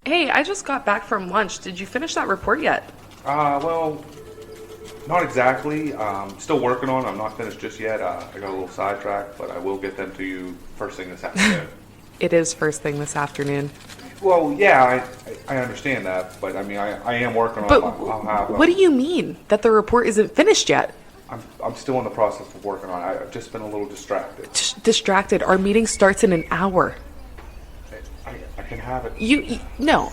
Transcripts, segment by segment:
Hey, I just got back from lunch. Did you finish that report yet? Well, not exactly. Still working on it. I'm not finished just yet. I got a little sidetracked, but I will get them to you first thing this afternoon. It is first thing this afternoon. Well, yeah, I understand that, but I mean, I am working on But it. I'll have. what do you mean that the report isn't finished yet? I'm still in the process of working on it. I've just been a little distracted. Distracted. Our meeting starts in an hour. I can have it. No.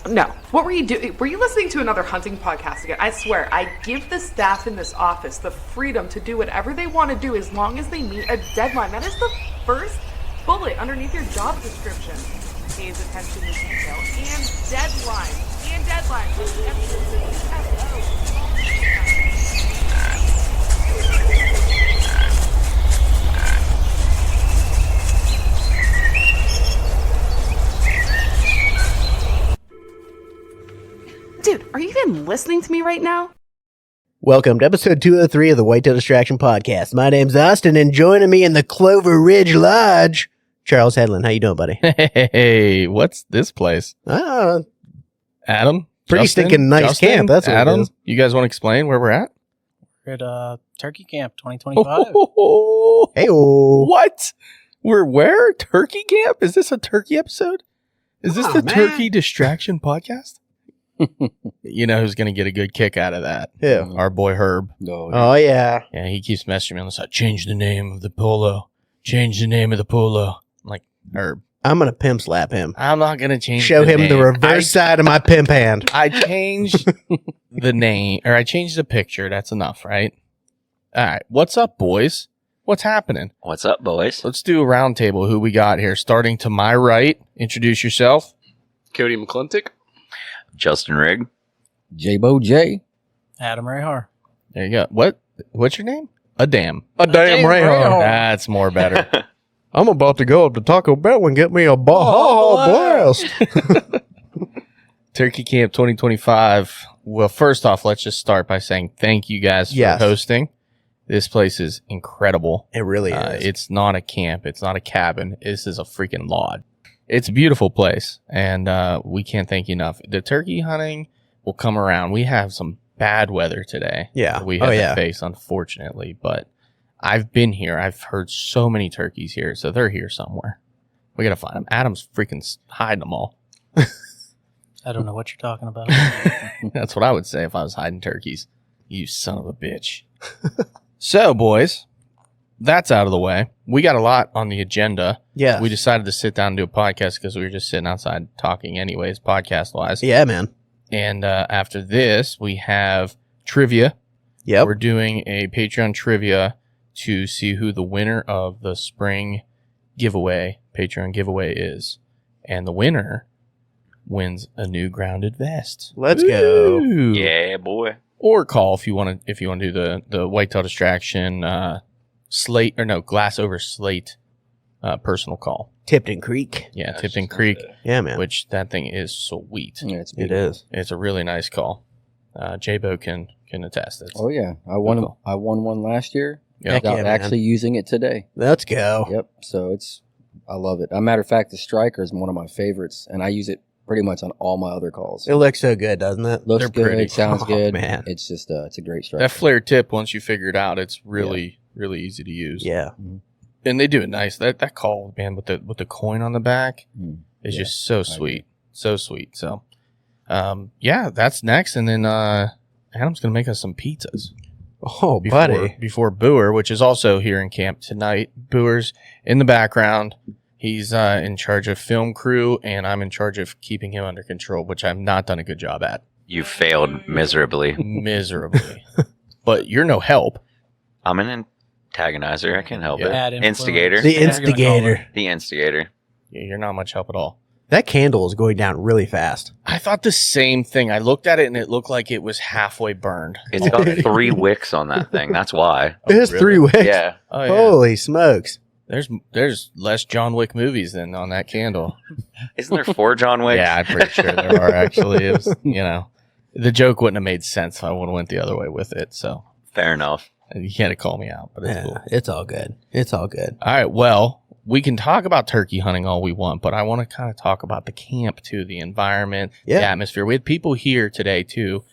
What were you doing? Were you listening to another hunting podcast again? I swear, I give the staff in this office the freedom to do whatever they want to do as long as they meet a deadline. That is the first bullet underneath your job description. Pays attention to detail and deadlines. And deadlines. Dude, are you even listening to me right now? Welcome to episode 203 of the Whitetail Distraction Podcast. My name's Austin, and joining me in the Clover Ridge Lodge, Charles Hedlund. How you doing, buddy? Hey, what's this place? Adam? Pretty Justin? stinking nice Justin? camp. That's what Adam, it is. you guys want to explain where we're at? We're at Turkey Camp 2025. Hey-o. What? We're where? Turkey camp? Is this a turkey episode? Is this the man. Turkey Distraction Podcast? You know who's going to get a good kick out of that? Who? Our boy Herb. Oh, yeah. Yeah, he keeps messaging me on the side. Change the name of the polo. Change the name of the polo. I'm like, Herb, I'm going to pimp slap him. I'm not going to change Show the him name. the reverse side of my pimp hand. I changed the name, or I changed the picture. That's enough, right? All right. What's up, boys? What's happening? What's up, boys? Let's do a round table. Who we got here? Starting to my right. Introduce yourself. Cody McClintock. Justin Rigg. J-Bo J. Adam Rahar. There you go. What's your name? Adam. Damn Rahar. That's more better. I'm about to go up to Taco Bell and get me a Baja Blast. Turkey Camp 2025. Well, first off, let's just start by saying thank you guys for hosting. This place is incredible. It really is. It's not a camp. It's not a cabin. This is a freaking lodge. It's a beautiful place, and we can't thank you enough. The turkey hunting will come around. We have some bad weather today. Yeah. We had to face, unfortunately, but I've been here. I've heard so many turkeys here, so they're here somewhere. We got to find them. Adam's freaking hiding them all. I don't know what you're talking about. That's what I would say if I was hiding turkeys. You son of a bitch. So, boys, that's out of the way. We got a lot on the agenda. Yeah. We decided to sit down and do a podcast because we were just sitting outside talking anyways, podcast-wise. Yeah, man. And after this, we have trivia. Yep. We're doing a Patreon trivia to see who the winner of the spring giveaway, Patreon giveaway is. And the winner wins a new grounded vest. Let's go. Ooh. Yeah, boy. Or call if you want to do the Whitetail Distraction glass over slate personal call. Tipton Creek. Yeah, Tipton Creek. Yeah, man. Which that thing is sweet. Yeah, it's It beautiful. is. It's a really nice call. J-Bo can attest. Oh yeah, I won cool. one last year. Yeah. Heck Without yeah, man. actually using it today. Let's go. Yep. So I love it. As a matter of fact, the Striker is one of my favorites, and I use it pretty much on all my other calls. It looks so good, doesn't it? Looks they're good, pretty. sounds Oh, good. man. It's just it's a great Striker. That flare tip, once you figure it out, it's really easy to use. Yeah. And they do it nice. That call, man, with the coin on the back is just so sweet. So sweet. So yeah, that's next. And then Adam's gonna make us some pizzas. Oh, buddy. Before Booer, which is also here in camp tonight. Booer's in the background. He's in charge of film crew, and I'm in charge of keeping him under control, which I've not done a good job at. You failed miserably. Miserably. But you're no help. I'm an antagonizer. I can help Bad it. influence. Instigator. The Yeah, you're gonna call instigator. The instigator. You're not much help at all. That candle is going down really fast. I thought the same thing. I looked at it, and it looked like it was halfway burned. It's got 3 wicks on that thing. That's why. It has really? 3 wicks. Yeah. Oh, yeah. Holy smokes. There's less John Wick movies than on that candle. Isn't there 4 John Wicks? Yeah, I'm pretty sure there are, actually. It was, the joke wouldn't have made sense if I would have went the other way with it. So Fair enough. you can't call me out, but it's cool. It's all good. It's all good. All right, well, we can talk about turkey hunting all we want, but I want to kind of talk about the camp too, the environment, the atmosphere. We had people here today too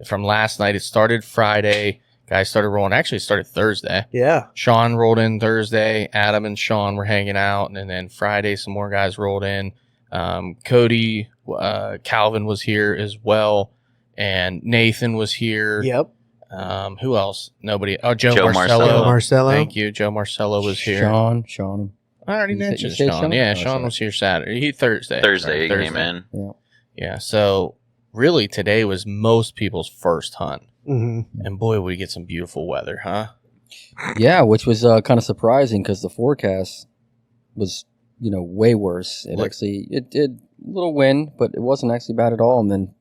from last night. It started Friday. Guys started rolling. Actually, it started Thursday. Yeah. Sean rolled in Thursday. Adam and Sean were hanging out. And then Friday, some more guys rolled in. Cody, Calvin was here as well. And Nathan was here. Yep. Who else? Nobody. Oh, Joe Joe Marcello. Joe Marcello. Thank you. Joe Marcello was here. Sean. I already You said- mentioned you said Sean. Sean? Yeah, Oh, Sean sorry. was here Saturday. Thursday. Thursday Sorry, he came in. Yeah, so really today was most people's first hunt. Mm-hmm. And boy, we get some beautiful weather, huh? Yeah, which was kind of surprising because the forecast was, way worse. It did a little wind, but it wasn't actually bad at all. And then,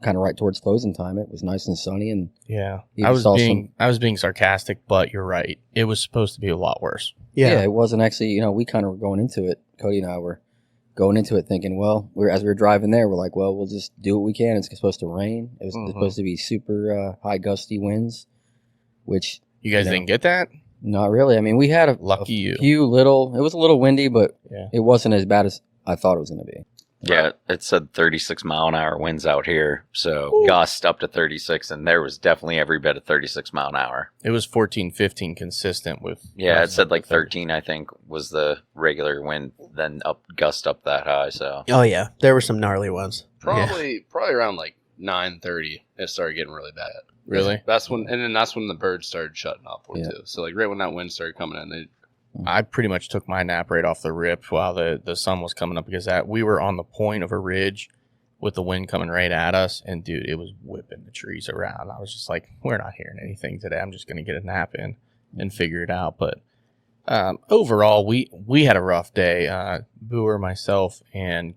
kind of right towards closing time, it was nice and sunny. And Yeah, You I was saw being sarcastic, but you're right. It was supposed to be a lot worse. Yeah. it wasn't actually. We kind of were going into it. Cody and I were going into it thinking, well, as we were driving there, we're like, well, we'll just do what we can. It's supposed to rain. It was supposed to be super high gusty winds, which You guys didn't get that? not really. I mean, we had Lucky you. few little. It was a little windy, but Yeah. it wasn't as bad as I thought it was going to be. Yeah, it said 36 mile an hour winds out here. So gust up to 36, and there was definitely every bit of 36 mile an hour. It was 14, 15 consistent with. Yeah, it said like 13, I think, was the regular wind, then gust up that high. So Oh, yeah. There were some gnarly ones. Probably around like 9:30, it started getting really bad. Really? That's when the birds started shutting up Yeah. too. So like right when that wind started coming in, I pretty much took my nap right off the rip while the sun was coming up because we were on the point of a ridge with the wind coming right at us, and dude, it was whipping the trees around. I was just like, we're not hearing anything today. I'm just gonna get a nap in and figure it out. But overall, we had a rough day. Booer, myself, and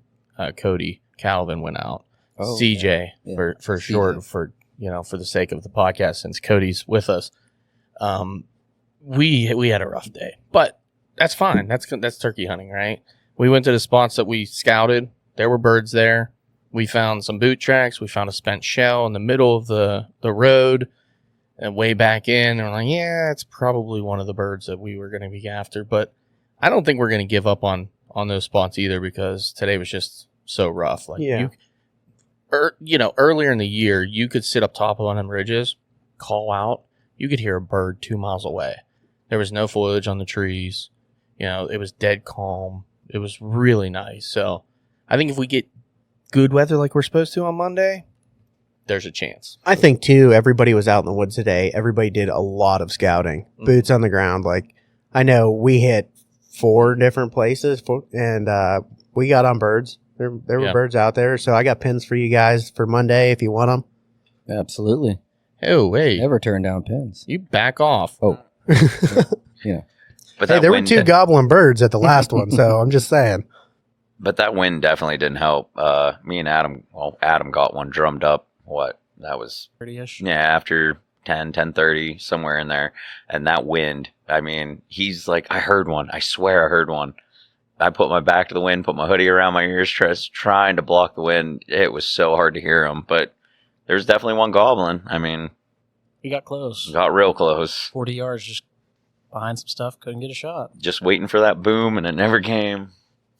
Cody Calvin went out. Oh, CJ yeah. for CJ. short, for the sake of the podcast, since Cody's with us. We had a rough day, but that's fine. That's turkey hunting, right? We went to the spots that we scouted. There were birds there. We found some boot tracks. We found a spent shell in the middle of the road and way back in. And we're like, yeah, it's probably one of the birds that we were going to be after. But I don't think we're going to give up on those spots either, because today was just so rough. Like, Yeah. earlier in the year, you could sit up top of one of them ridges, call out. You could hear a bird 2 miles away. There was no foliage on the trees. It was dead calm. It was really nice. So I think if we get good weather like we're supposed to on Monday, there's a chance. I think, too, everybody was out in the woods today. Everybody did a lot of scouting. Boots on the ground. Like, I know we hit 4 different places, and we got on birds. There were birds out there. So I got pins for you guys for Monday if you want them. Absolutely. Oh, wait. Never turn down pins. You back off. Oh. but Hey, that there were wind 2 gobbling birds at the last one, so I'm just saying. But that wind definitely didn't help. Me and Adam, Adam got one drummed up. That was 30-ish. yeah, after 10:30, somewhere in there. And that wind, I mean, he's like, I heard one. I swear I heard one. I put my back to the wind, put my hoodie around my ears, trying to block the wind. It was so hard to hear him, but there's definitely one gobbling. I mean, He got close. got real close. 40 yards just behind some stuff. Couldn't get a shot. Just waiting for that boom, and it never came.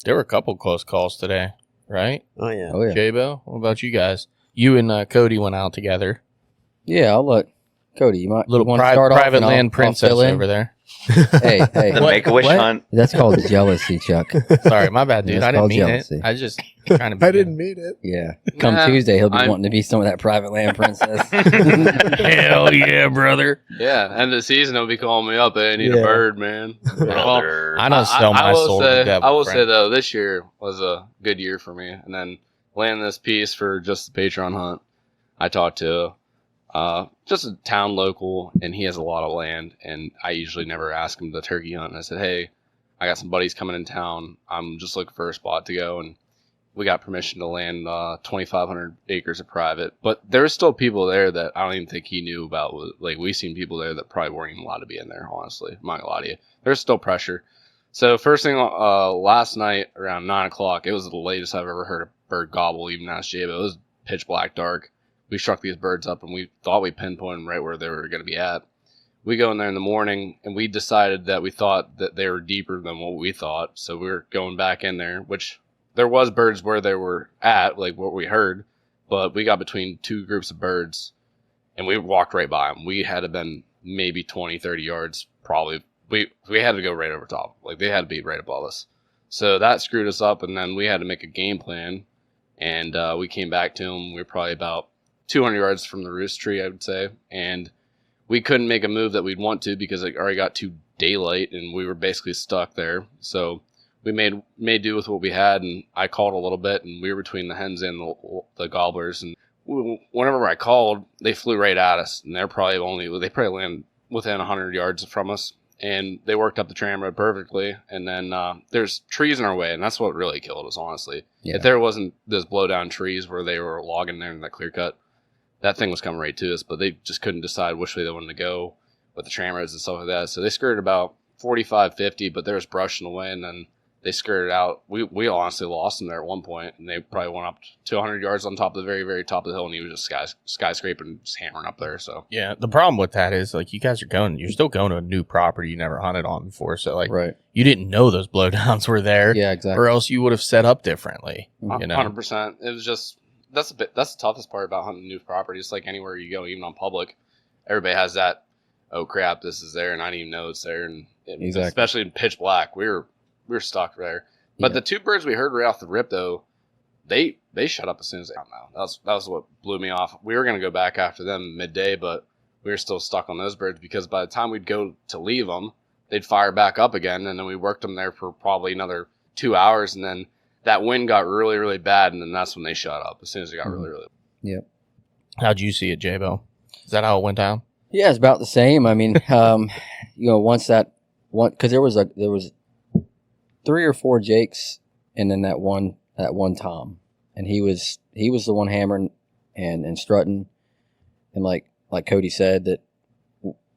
There were a couple close calls today, right? Oh, yeah. Oh, yeah. J-Bo, what about you guys? You and Cody went out together. Yeah, I'll let Cody. You might Little want to start private off and land I'll princess fill in. over there. Hey, The What? Make-A-Wish What? hunt. that's called jealousy, Chuck. Sorry, my bad, dude. That's I didn't called mean jealousy. it. I just trying to be I didn't mean it. Yeah. Come Nah, Tuesday, he'll be I'm- wanting to be some of that private land princess. Hell yeah, brother. yeah, end of the season they'll be calling me up. Hey, I need Yeah. a bird, man. Brother. I don't sell my will soul say, to the devil. I will friend. say though, this year was a good year for me. And then landing this piece for just the Patreon hunt, I talked to just a town local, and he has a lot of land, and I usually never ask him to turkey hunt. And I said, hey, I got some buddies coming in town. I'm just looking for a spot to go, and we got permission to land 2,500 acres of private. But there were still people there that I don't even think he knew about. Like, we seen people there that probably weren't even allowed to be in there, honestly. I'm not gonna lie to you. There's still pressure. So first thing last night around 9 o'clock, it was the latest I've ever heard a bird gobble, even as Jay, but it was pitch black dark. We struck these birds up, and we thought we pinpointed right where they were going to be at. we go in there in the morning, and we decided that we thought that they were deeper than what we thought. So we were going back in there, which there was birds where they were at, like what we heard, but we got between two groups of birds, and we walked right by them. We had to been maybe 20, 30 yards, probably. We had to go right over top. Like, they had to be right above us. So that screwed us up, and then we had to make a game plan, and we came back to them. We were probably about 200 yards from the roost tree, I would say, and we couldn't make a move that we'd want to because it already got too daylight, and we were basically stuck there. So we made do with what we had, and I called a little bit, and we were between the hens and the gobblers, and whenever I called, they flew right at us, and they probably landed within 100 yards from us, and they worked up the tram road perfectly. And then there's trees in our way, and that's what really killed us, honestly. Yeah. If there wasn't those blow down trees where they were logging there in that clear cut, that thing was coming right to us, but they just couldn't decide which way they wanted to go with the tram roads and stuff like that. So they skirted about 45, 50, but there was brush in the way, and then they skirted out. We honestly lost them there at one point, and they probably went up to 100 yards on top of the very, very top of the hill, and he was just skyscraping, just hammering up there. So Yeah, the problem with that is, like, you're still going to a new property you never hunted on before, so, like, Right. you didn't know those blowdowns were there, Yeah, exactly. or else you would have set up differently, you know? 100%. It was just that's the toughest part about hunting new property. It's like anywhere you go, even on public, everybody has that. Oh crap, this is there, and I didn't even know it's there, and Exactly. especially in pitch black, we were stuck there. But Yeah. the two birds we heard right off the rip, though, they shut up as soon as they got out. That was what blew me off. We were gonna go back after them midday, but we were still stuck on those birds because by the time we'd go to leave them, they'd fire back up again, and then we worked them there for probably another 2 hours, and then that wind got really, really bad, and then that's when they shut up as soon as it got really, really. Yep. How'd you see it, J-Bo? Is that how it went down? Yeah, it's about the same. I mean, once that one, because there was 3 or 4 Jakes, and then that one Tom, and he was the one hammering and strutting, and like Cody said, that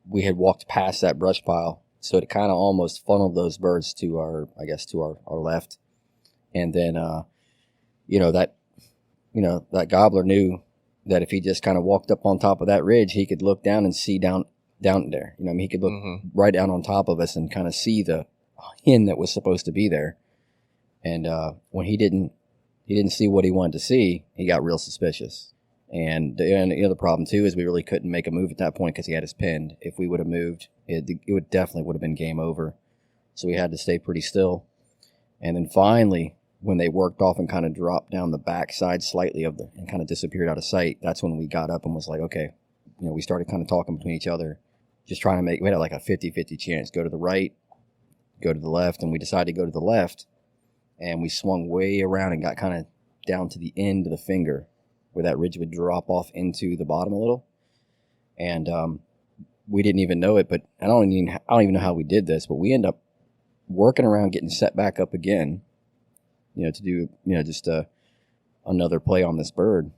we had walked past that brush pile, so it kind of almost funneled those birds to our left, and then that gobbler knew that if he just kind of walked up on top of that ridge, he could look down and see down there. He could look right down on top of us and kind of see the hen that was supposed to be there. And when he didn't see what he wanted to see, he got real suspicious. And the other problem too is we really couldn't make a move at that point because he had us pinned. If we would have moved, it definitely would have been game over. So we had to stay pretty still. And then finally, when they worked off and kind of dropped down the backside slightly and kind of disappeared out of sight, that's when we got up and was like, okay, we started kind of talking between each other, just trying to we had like a 50-50 chance, go to the right, go to the left, and we decided to go to the left, and we swung way around and got kind of down to the end of the finger where that ridge would drop off into the bottom a little. And we didn't even know it, but I don't even know how we did this, but we ended up working around getting set back up again, to do, just another play on this bird.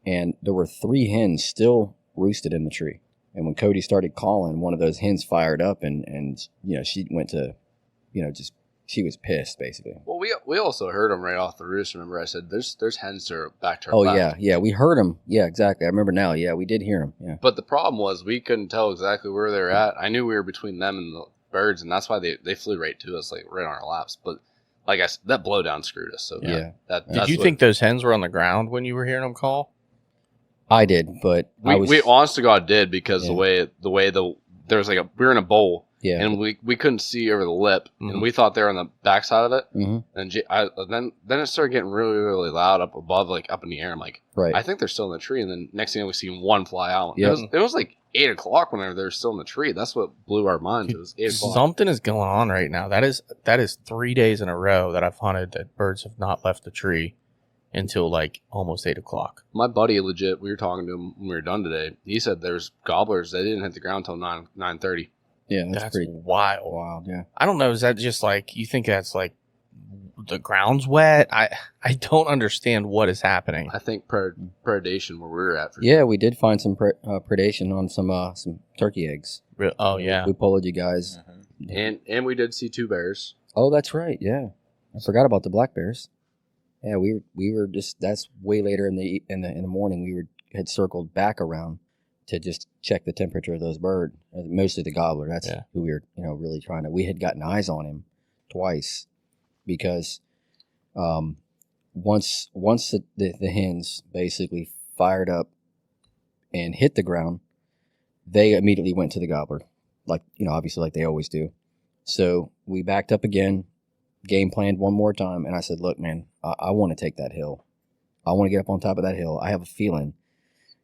And there were 3 hens still roosted in the tree. And when Cody started calling, one of those hens fired up and she went to, she was pissed basically. Well, we also heard them right off the roost. Remember I said there's hens that are back to our Oh left. yeah, we heard them. Yeah, exactly. I remember now. Yeah, we did hear them. Yeah. But the problem was we couldn't tell exactly where they were at. I knew we were between them and the birds, and that's why they flew right to us, like right on our laps. But like I said, that blowdown screwed us. So Yeah. Did you think those hens were on the ground when you were hearing them call? I did, but we honest to God did because Yeah. the way there was we were in a bowl. Yeah. And we couldn't see over the lip, Mhm. and we thought they were on the backside of it. Mhm. And then it started getting really, really loud up above, like up in the air. I'm like, Right. I think they're still in the tree. And then next thing we see one fly out. Yep. It was like 8 o'clock whenever they were still in the tree. That's what blew our minds. It was 8 o'clock. Something is going on right now. That is 3 days in a row that I've hunted that birds have not left the tree until like almost 8 o'clock. My buddy, legit, we were talking to him when we were done today. He said there's gobblers that didn't hit the ground until 9:30. Yeah, That's pretty wild. wild. Yeah. I don't know. Is that just like, you think that's like the ground's wet? I don't understand what is happening. I think predation where we were at. Yeah, we did find some predation on some turkey eggs. Oh yeah. We pulled you guys. And we did see 2 bears. Oh, that's right. Yeah, I forgot about the black bears. Yeah, we were just, that's way later in the morning. We had circled back around to just check the temperature of those birds, mostly the gobbler. That's Yeah. who we were, really trying to. We had gotten eyes on him twice because once the hens basically fired up and hit the ground, they immediately went to the gobbler, like obviously like they always do. So we backed up again, game planned one more time, and I said, "Look, man, I want to take that hill. I want to get up on top of that hill. I have a feeling,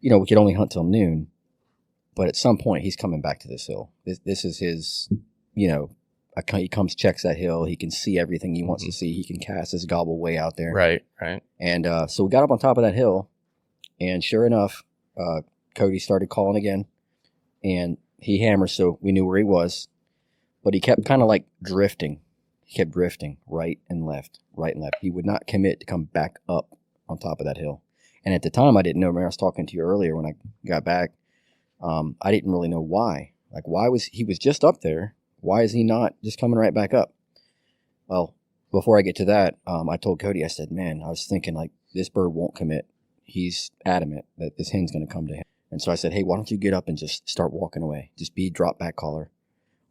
we could only hunt till noon, but at some point he's coming back to this hill. This is his, he comes, checks that hill. He can see everything he wants to see. He can cast his gobble way out there. Right. And so we got up on top of that hill, and sure enough, Cody started calling again, and he hammered, so we knew where he was, but he kept kind of like drifting. He kept drifting right and left. He would not commit to come back up on top of that hill. And at the time, I didn't know. Remember, I was talking to you earlier when I got back. I didn't really know why. Like, why was he was just up there? Why is he not just coming right back up? Well, before I get to that, I told Cody, I said, man, I was thinking like this bird won't commit. He's adamant that this hen's going to come to him. And so I said, hey, why don't you get up and just start walking away? Just be drop back caller.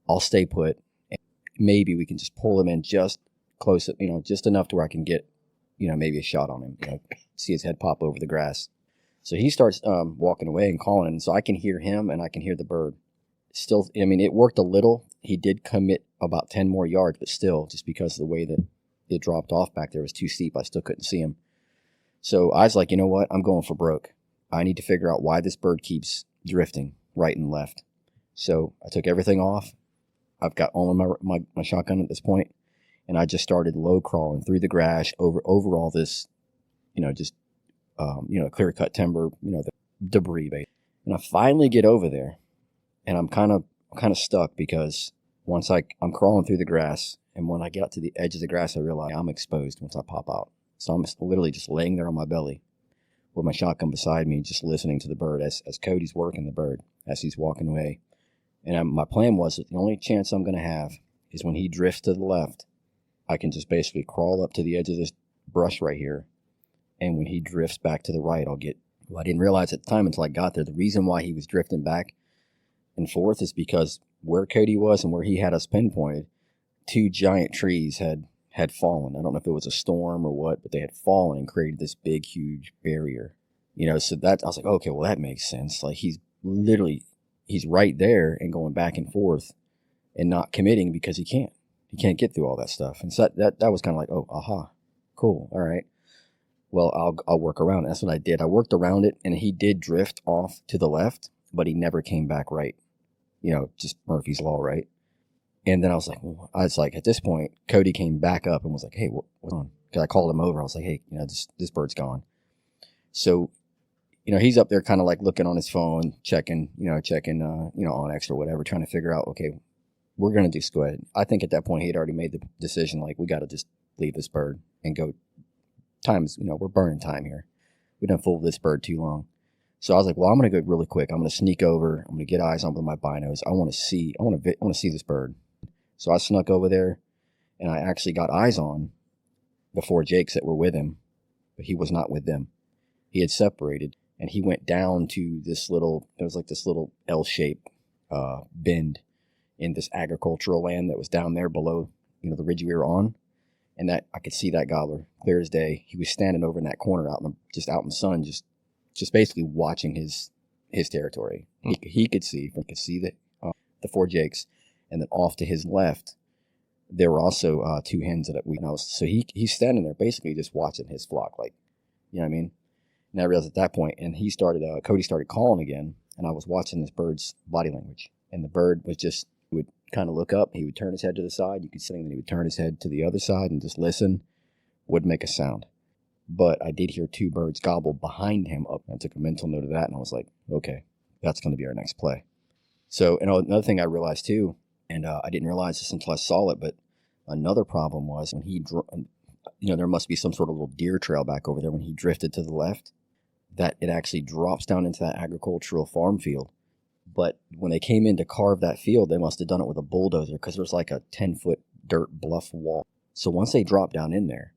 I'll stay put. And maybe we can just pull him in just close, just enough to where I can get, maybe a shot on him, see his head pop over the grass. So he starts walking away and calling. And so I can hear him and I can hear the bird. Still, it worked a little. He did commit about 10 more yards, but still, just because of the way that it dropped off back there was too steep, I still couldn't see him. So I was like, you know what? I'm going for broke. I need to figure out why this bird keeps drifting right and left. So I took everything off. I've got only my shotgun at this point, and I just started low crawling through the grass over all this, clear cut timber, the debris. And I finally get over there, and I'm kind of stuck because once I'm crawling through the grass, and when I get up to the edge of the grass, I realize I'm exposed once I pop out. So I'm literally just laying there on my belly with my shotgun beside me, just listening to the bird as Cody's working the bird as he's walking away. And my plan was that the only chance I'm going to have is when he drifts to the left, I can just basically crawl up to the edge of this brush right here. And when he drifts back to the right, I didn't realize at the time until I got there, the reason why he was drifting back and forth is because where Cody was and where he had us pinpointed, 2 giant trees had fallen. I don't know if it was a storm or what, but they had fallen and created this big, huge barrier. So that I was like, okay, well, that makes sense. Like he's right there and going back and forth and not committing because he can't get through all that stuff. And so that was kind of like, oh, aha, cool. All right. Well, I'll work around it. That's what I did. I worked around it, and he did drift off to the left, but he never came back right. Just Murphy's Law, right? And then I was like, at this point, Cody came back up and was like, hey, what's on? Because I called him over. I was like, hey, this bird's gone. So, he's up there kind of like looking on his phone, checking Onyx or whatever, trying to figure out, okay, we're going to just go ahead. I think at that point he had already made the decision, like, we got to just leave this bird and go. We're burning time here. We done fooled this bird too long. So I was like, well, I'm going to go really quick. I'm going to sneak over. I'm going to get eyes on with my binos. I want to see this bird. So I snuck over there, and I actually got eyes on the 4 jakes that were with him, but he was not with them. He had separated, and he went down to this little L-shaped bend in this agricultural land that was down there below, the ridge we were on. And that I could see that gobbler clear as day. He was standing over in that corner out in the sun, just basically watching his territory. He could see the 4 jakes, and then off to his left, there were also 2 hens that we know. So he's standing there basically just watching his flock, like, you know what I mean? And I realized at that point, and Cody started calling again, and I was watching this bird's body language, and the bird was just would kind of look up. He would turn his head to the side. You could see him, and he would turn his head to the other side and just listen. Wouldn't make a sound. But I did hear 2 birds gobble behind him up. I took a mental note of that, and I was like, okay, that's going to be our next play. So, and another thing I realized too, and I didn't realize this until I saw it, but another problem was when there must be some sort of little deer trail back over there when he drifted to the left, that it actually drops down into that agricultural farm field. But when they came in to carve that field, they must have done it with a bulldozer because there's like a 10-foot dirt bluff wall. So once they drop down in there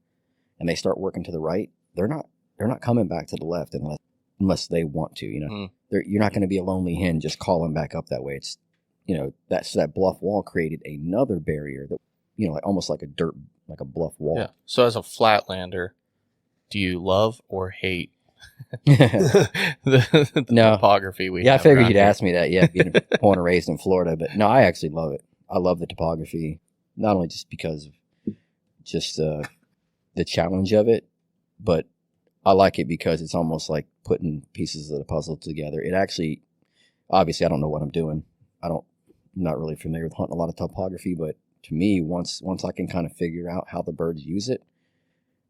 and they start working to the right, they're not coming back to the left unless unless they want to. You're not going to be a lonely hen just calling back up that way. It's that bluff wall created another barrier that like almost like a bluff wall. Yeah. So as a flatlander, do you love or hate the No. topography we I have figured around you'd here? ask me that. Yeah, being born and raised in Florida, but no, I actually love it. I love the topography, not only just because of just the challenge of it, but I like it because it's almost like putting pieces of the puzzle together. It actually, obviously, I don't know what I'm doing. I'm not really familiar with hunting a lot of topography, but to me, once I can kind of figure out how the birds use it,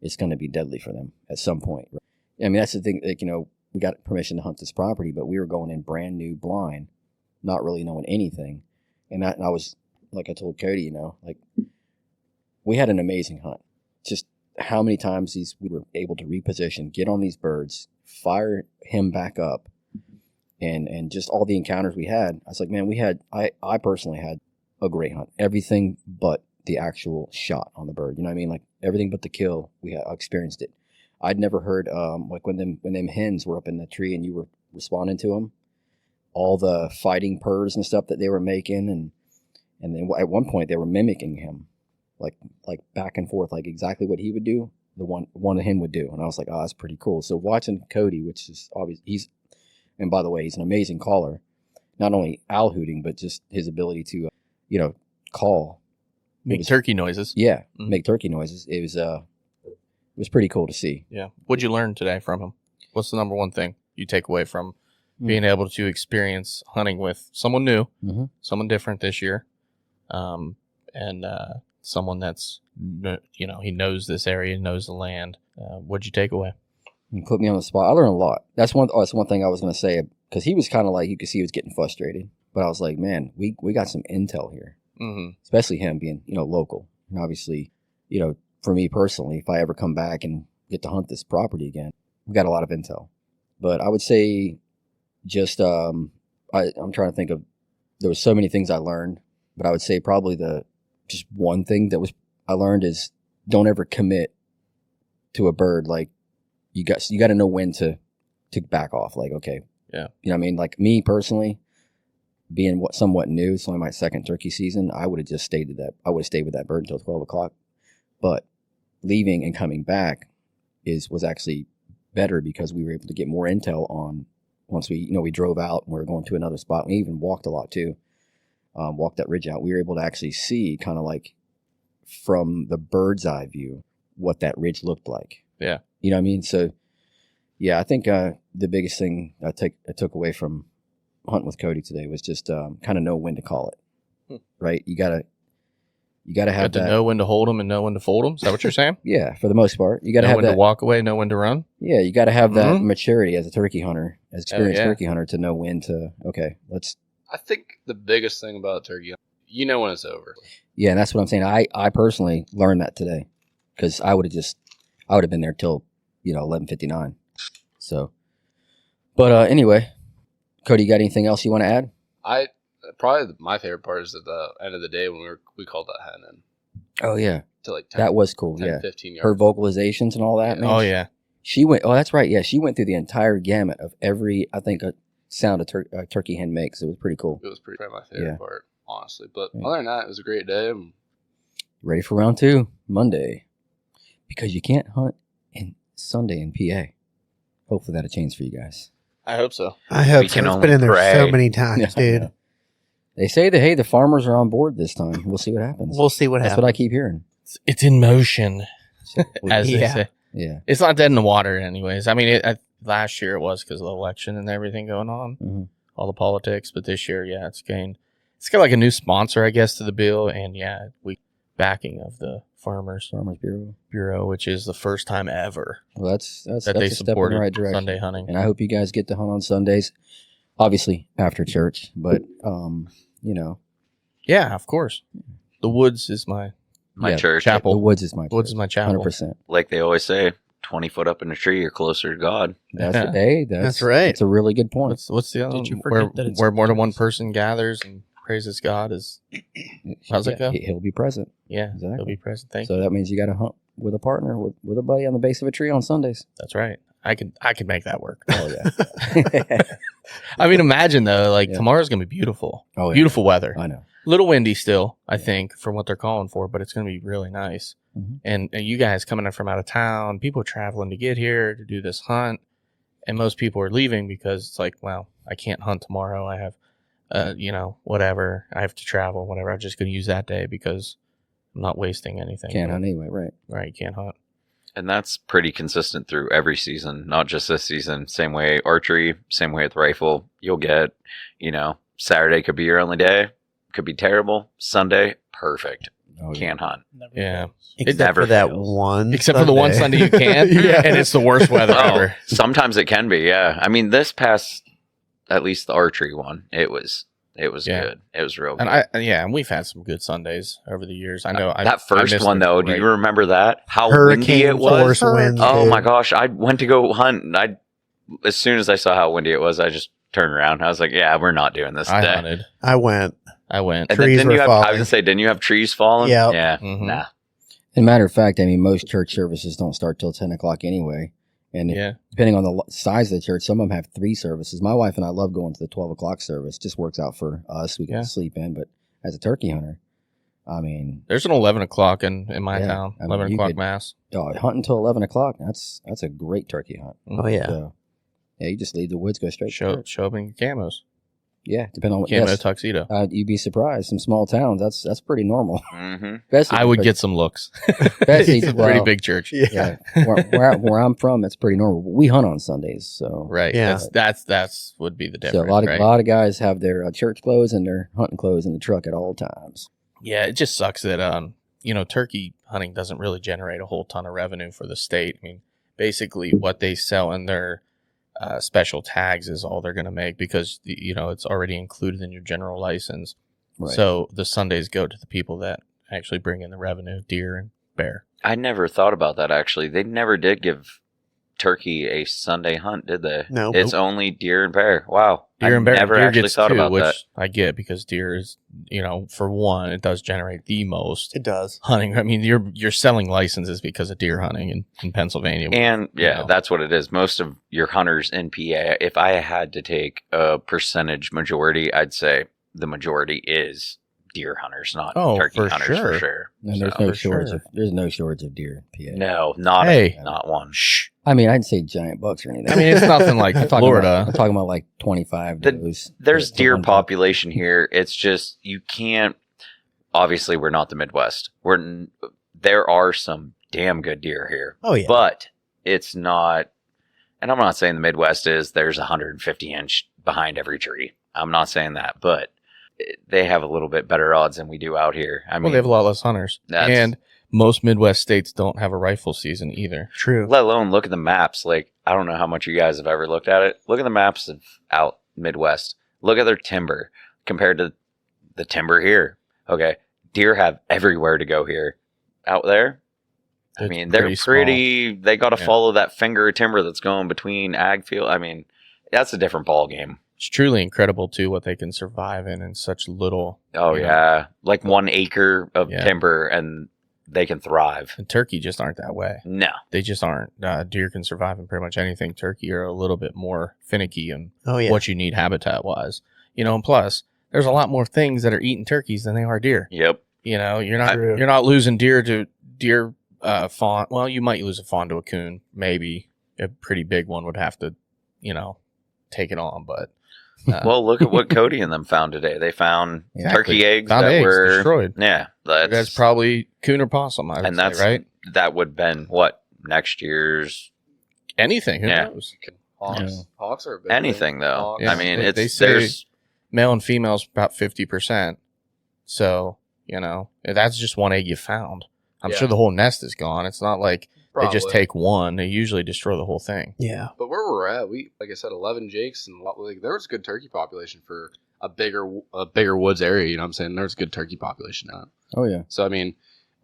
it's going to be deadly for them at some point. I mean, that's the thing. Like, we got permission to hunt this property, but we were going in brand new blind, not really knowing anything. And I was, like I told Cody, like we had an amazing hunt. Just how many times we were able to reposition, get on these birds, fire him back up, and just all the encounters we had. I was like, man, I personally had a great hunt. Everything but the actual shot on the bird. You know what I mean? Like everything but the kill, I experienced it. I'd never heard like when them hens were up in the tree and you were responding to them, all the fighting purrs and stuff that they were making, and then at one point they were mimicking him, like back and forth, like exactly what he would do, one of him would do, and I was like, oh, that's pretty cool. So watching Cody, which is obvious, and by the way, he's an amazing caller, not only owl hooting, but just his ability to, call. Make turkey noises. Yeah, make turkey noises. It was pretty cool to see. Yeah. What'd you learn today from him? What's the number one thing you take away from being able to experience hunting with someone new, someone different this year, and someone that's, he knows this area, knows the land. What'd you take away? You put me on the spot. I learned a lot. That's one thing I was going to say, because he was kind of like, you could see he was getting frustrated. But I was like, man, we got some intel here, especially him being, local. And obviously, for me personally, if I ever come back and get to hunt this property again, we got a lot of intel. But I would say just, I'm trying to think of, there was so many things I learned, but I would say probably just one thing I learned is don't ever commit to a bird. Like you got to know when to back off. Like, okay. Yeah. You know what I mean? Like me personally, being somewhat new, it's only my second turkey season, I would have just stayed with that bird until 12 o'clock. But leaving and coming back was actually better because we were able to get more intel on once we drove out and we were going to another spot. We even walked a lot too. Walked that ridge out. We were able to actually see kind of like from the bird's eye view what that ridge looked like. Yeah. You know what I mean? So yeah, I think the biggest thing I took away from hunting with Cody today was just kind of know when to call it. Right? You gotta have to know when to hold them and know when to fold them. Is that what you're saying? Yeah, for the most part, you gotta know have when to walk away, know when to run. Yeah, you gotta have that maturity as a turkey hunter, as experienced turkey hunter, to know when to. Okay, let's. I think the biggest thing about turkey, when it's over. Yeah, and that's what I'm saying. I personally learned that today because I would have been there till 11:59. So, but anyway, Cody, you got anything else you want to add? Probably my favorite part is at the end of the day when we called that hen in. Oh yeah, to like 10, that was cool. 10, yeah, 15 yards. Her vocalizations and all that. Yeah. Man. Oh yeah, she went. Oh, that's right. Yeah, she went through the entire gamut of every a sound a turkey hen makes. It was pretty cool. It was probably my favorite part, honestly. But other than that, it was a great day. Ready for round 2 Monday, because you can't hunt Sunday in PA. Hopefully that'll change for you guys. I hope so. I hope We so. can It's only been in there pray. so many times, dude. They say that the farmers are on board this time. We'll see what happens. We'll see what That's happens. what I keep hearing. It's in motion, as they Yeah. say. Yeah. It's not dead in the water, anyways. I mean, last year it was because of the election and everything going on, all the politics. But this year, it's got like a new sponsor, I guess, to the bill, and backing of the Farmers Bureau, which is the first time ever. Well, that's that they they a step in supported the right direction. Sunday hunting. And I hope you guys get to hunt on Sundays, obviously after church. But yeah, of course. The woods is my church. chapel. The woods is my Woods is my chapel. 100%. Like they always say, 20 foot up in a tree, you're closer to God. That's Yeah. that's right. It's a really good point. What's the other Did you one? forget that it's Where more than one person gathers and praises God is. How's it go? He'll be present. Yeah, Exactly. he'll be present. Thank So you. that means you got to hunt with a partner, with a buddy on the base of a tree on Sundays. That's right. I could make that work. Oh yeah. I mean, imagine though, like tomorrow's gonna be beautiful. Oh, yeah. Beautiful weather. I know. Little windy still, I think, for what they're calling for, but it's gonna be really nice. Mhm. And you guys coming in from out of town, people traveling to get here to do this hunt, and most people are leaving because it's like, well, I can't hunt tomorrow. I have, whatever. I have to travel, whatever. I'm just gonna use that day because I'm not wasting anything. Can't hunt anyway, right? Right, you can't hunt. And that's pretty consistent through every season, not just this season. Same way archery, same way with rifle. You'll get, Saturday could be your only day, could be terrible. Sunday, perfect. Oh, yeah. Can't hunt. Yeah. Except never for that fails. one. Except for the one Sunday you can, and it's the worst weather Oh, ever. sometimes it can be, yeah. I mean, this past, at least the archery one, it was Yeah. good. It was real good. And we've had some good Sundays over the years. I know That first one, though, do you remember that? How windy Hurricane it was? force winds. Oh dude. my gosh! I went to go hunt, and as soon as I saw how windy it was, I just turned around. I was like, "Yeah, we're not doing this I today." hunted. I went. I went. And then Trees didn't were you have, I falling. was gonna say, didn't you have trees falling? Yep. Yeah. Mhm. Nah. As a matter of fact, I mean, most church services don't start till 10 o'clock anyway. And Yeah. depending on the size of the church, some of them have 3 services. My wife and I love going to the 12 o'clock service. Just works out for us. We can Yeah. sleep in. But as a turkey hunter, I mean, There's an 11 o'clock in my Yeah. town. I mean, 11 you o'clock could- mass. hunting till 11 o'clock, that's a great turkey hunt. Oh yeah. So, yeah, you just leave the woods, go straight to Show church. show up in your camos. Yeah, depending on what. Camo Yes, tuxedo. you'd be surprised. Some small towns, that's pretty normal. Mm-hmm. Especially I would because- get some looks. Especially- It's a pretty well, big church. Yeah, where I'm from, it's pretty normal. We hunt on Sundays, so Right. Yeah. That's would be the so difference. a lot of right? a lot of guys have their church clothes and their hunting clothes in the truck at all times. Yeah, it just sucks that turkey hunting doesn't really generate a whole ton of revenue for the state. I mean, basically what they sell in their special tags is all they're going to make because it's already included in your general license. Right. So the Sundays go to the people that actually bring in the revenue, deer and bear. I never thought about that. Actually, they never did give turkey a Sunday hunt, did they? No. It's only deer and bear. Wow. Deer I and bear. never Deer actually gets thought two, about which that. I get because deer is, for one, it does generate the most It does. hunting. I mean, you're selling licenses because of deer hunting in Pennsylvania. And yeah, know. that's what it is. Most of your hunters in PA, if I had to take a percentage majority, I'd say the majority is deer hunters, not turkey for hunters sure. for sure. And there's So- no for shortage sure. of there's no shortage of deer in PA. No, not Hey. not one. Shh. I mean, I'd say giant bucks or anything. I mean, it's nothing like I'm talking Florida. I'm talking about like 25 The- does. There's to deer one buck. population here. It's just you can't. Obviously, we're not the Midwest. There are some damn good deer here, Oh yeah. but it's not. And I'm not saying the Midwest is. There's 150 inch behind every tree. I'm not saying that, but they have a little bit better odds than we do out here. I Well, mean, they have a lot less hunters. That's- And most Midwest states don't have a rifle season either. True. let alone look at the maps. Like, I don't know how much you guys have ever looked at it. Look at the maps of out Midwest. Look at their timber compared to the timber here. Okay. Deer have everywhere to go here. Out there, I It's mean, they're pretty pretty, they got to Yeah. follow that finger of timber that's going between ag field. I mean, that's a different ball game. It's truly incredible, too, what they can survive in such little. Oh, you know. yeah. Like 1 acre of Yeah. timber and they can thrive. And turkey just aren't that way. No. They just aren't. Deer can survive in pretty much anything. Turkey are a little bit more finicky in Oh yeah. what you need habitat-wise. And plus, there's a lot more things that are eating turkeys than they are deer. Yep. You're not True. you're not losing deer to deer fawn. Well, you might lose a fawn to a coon. Maybe a pretty big one would have to, take it on. But Well, look at what Cody and them found today. They found Exactly. turkey eggs Found that eggs were destroyed. Yeah, that's probably coon or possum. I would and say, that's right. That would have been what next year's Anything. Who Yeah. knows? Hawks, Yeah. Hawks are a big anything though. Hawks. Yeah, I mean, they it's say- there's Male and females about 50%. So that's just one egg you found. I'm Yeah. sure the whole nest is gone. It's not like they just Probably. take one. They usually destroy the whole thing. Yeah. But where we're at, we like I said, 11 jakes, and there was a good turkey population for a bigger woods area. You know what I'm saying? There's a good turkey population out. Oh yeah. So I mean,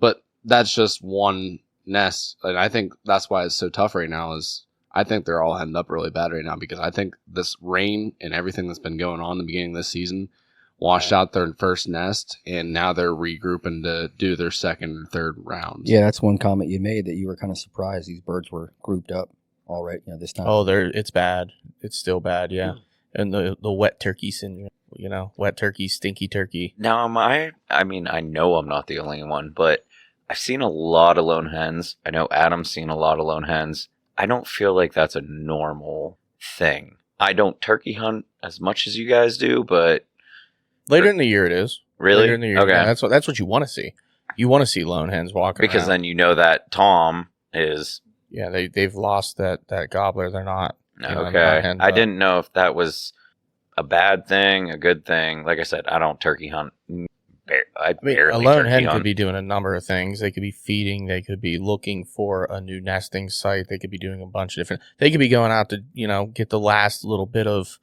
but that's just one nest, and I think that's why it's so tough right now. Is I think they're all heading up really bad right now because I think this rain and everything that's been going on in the beginning of this season washed out their first nest, and now they're regrouping to do their second and third rounds. Yeah, that's one comment you made that you were kind of surprised these birds were grouped up already. This time. Oh, it's bad. It's still bad. Yeah, and the wet turkey syndrome. Wet turkey, stinky turkey. Now, I mean, I know I'm not the only one, but I've seen a lot of lone hens. I know Adam's seen a lot of lone hens. I don't feel like that's a normal thing. I don't turkey hunt as much as you guys do, but later in the year it is. Really? Later in the year, okay. Yeah, that's what you want to see. You want to see lone hens walking because around. then that Tom is. Yeah, they've lost that gobbler. They're not. Okay. I didn't know if that was a bad thing, a good thing. Like I said, I don't turkey hunt. I mean, barely a lone turkey hen hunt. could be doing a number of things. They could be feeding. They could be looking for a new nesting site. They could be doing a bunch of different. They could be going out to get the last little bit of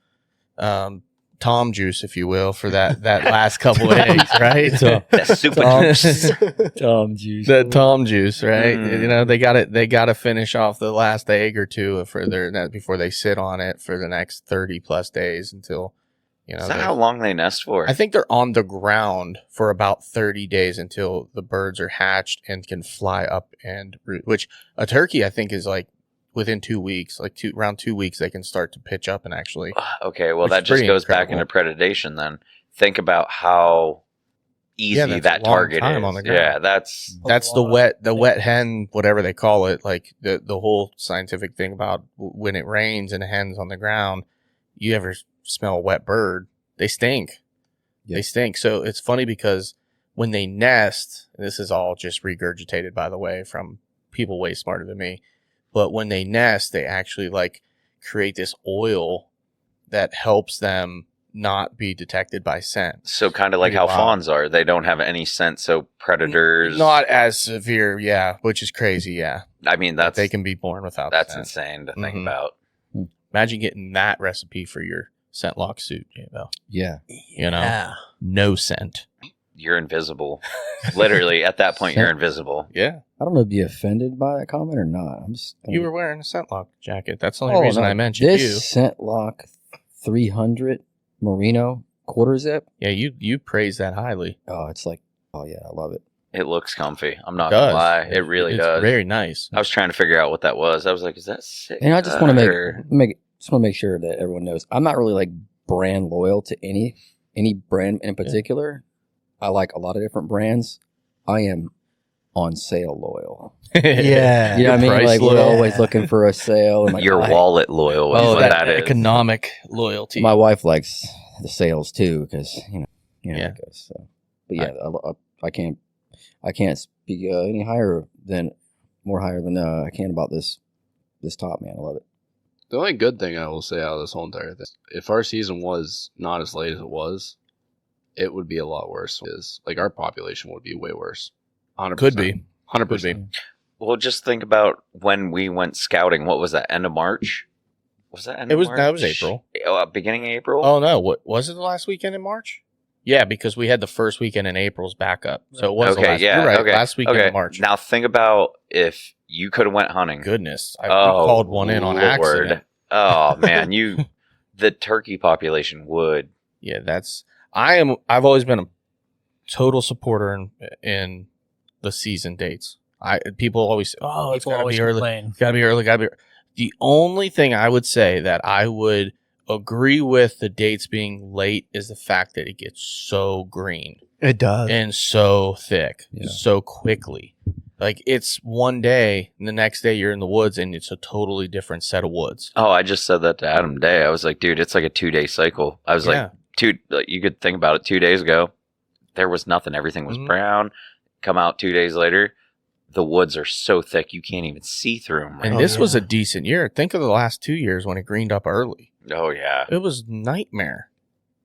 Tom juice, if you will, for that last couple of eggs, right? That's super Tom juice. That Tom juice, right? They got to finish off the last egg or two before they sit on it for the next 30 plus days until. Is that how long they nest for? I think they're on the ground for about 30 days until the birds are hatched and can fly up and root, which a turkey, I think, is like within 2 weeks, around 2 weeks, they can start to pitch up and actually. Okay, well, that just goes back into predation then. Think about how easy that target is. On the ground. Yeah, that's the wet hen, whatever they call it, like the whole scientific thing about when it rains and the hen's on the ground, you ever smell a wet bird, they stink. Yep. They stink. So it's funny because when they nest, and this is all just regurgitated, by the way, from people way smarter than me, but when they nest, they actually create this oil that helps them not be detected by scent. So kind of like how fawns are. They don't have any scent, so predators... Not as severe, yeah, which is crazy, yeah. I mean, they can be born without That's scent. insane to think about. Imagine getting that recipe for your scent lock suit, though. Yeah. No scent. You're invisible. Literally, at that point, you're invisible. Yeah. I don't know if you're offended by that comment or not. You were wearing a scent lock jacket. That's the only reason I mentioned this you. This scent lock 300 merino quarter zip. Yeah, you praise that highly. Oh, yeah, I love it. It looks comfy. I'm not gonna lie. It really does. It's very nice. I was trying to figure out what that was. I was like, is that sick? And I just want to make sure that everyone knows I'm not really brand loyal to any brand in particular. I like a lot of different brands. I am on sale loyal. Yeah. You know what I mean? We're always looking for a sale. And your wallet loyal is what that is. Economic loyalty. My wife likes the sales too because how it goes. So. But yeah, I can't speak any more higher than I can about this top, man. I love it. The only good thing I will say out of this whole entire thing, if our season was not as late as it was, it would be a lot worse. Our population would be way worse. 100%. Could be. 100%. Could be. Well, just think about when we went scouting. What was that? End of March? Was that end of March? That was April. Beginning of April? Oh, no. What was it the last weekend in March? Yeah, because we had the first weekend in April's backup. So it was you're right, last weekend in March. Now think about if you could have went hunting. Goodness. I called one in on accident. Oh, man. The turkey population would. Yeah, I've always been a total supporter in the season dates. People always say, "Oh, it's got to be early. Got to be early. Got to be." The only thing I would say that I would agree with the dates being late is the fact that it gets so green. It does, and so thick, so quickly. It's one day, and the next day you're in the woods, and it's a totally different set of woods. Oh, I just said that to Adam today. I was like, dude, it's like a 2-day cycle. I was you could think about it. 2 days ago, there was nothing. Everything was brown. Come out 2 days later, the woods are so thick you can't even see through them. And this was a decent year. Think of the last 2 years when it greened up early. Oh, yeah. It was nightmare.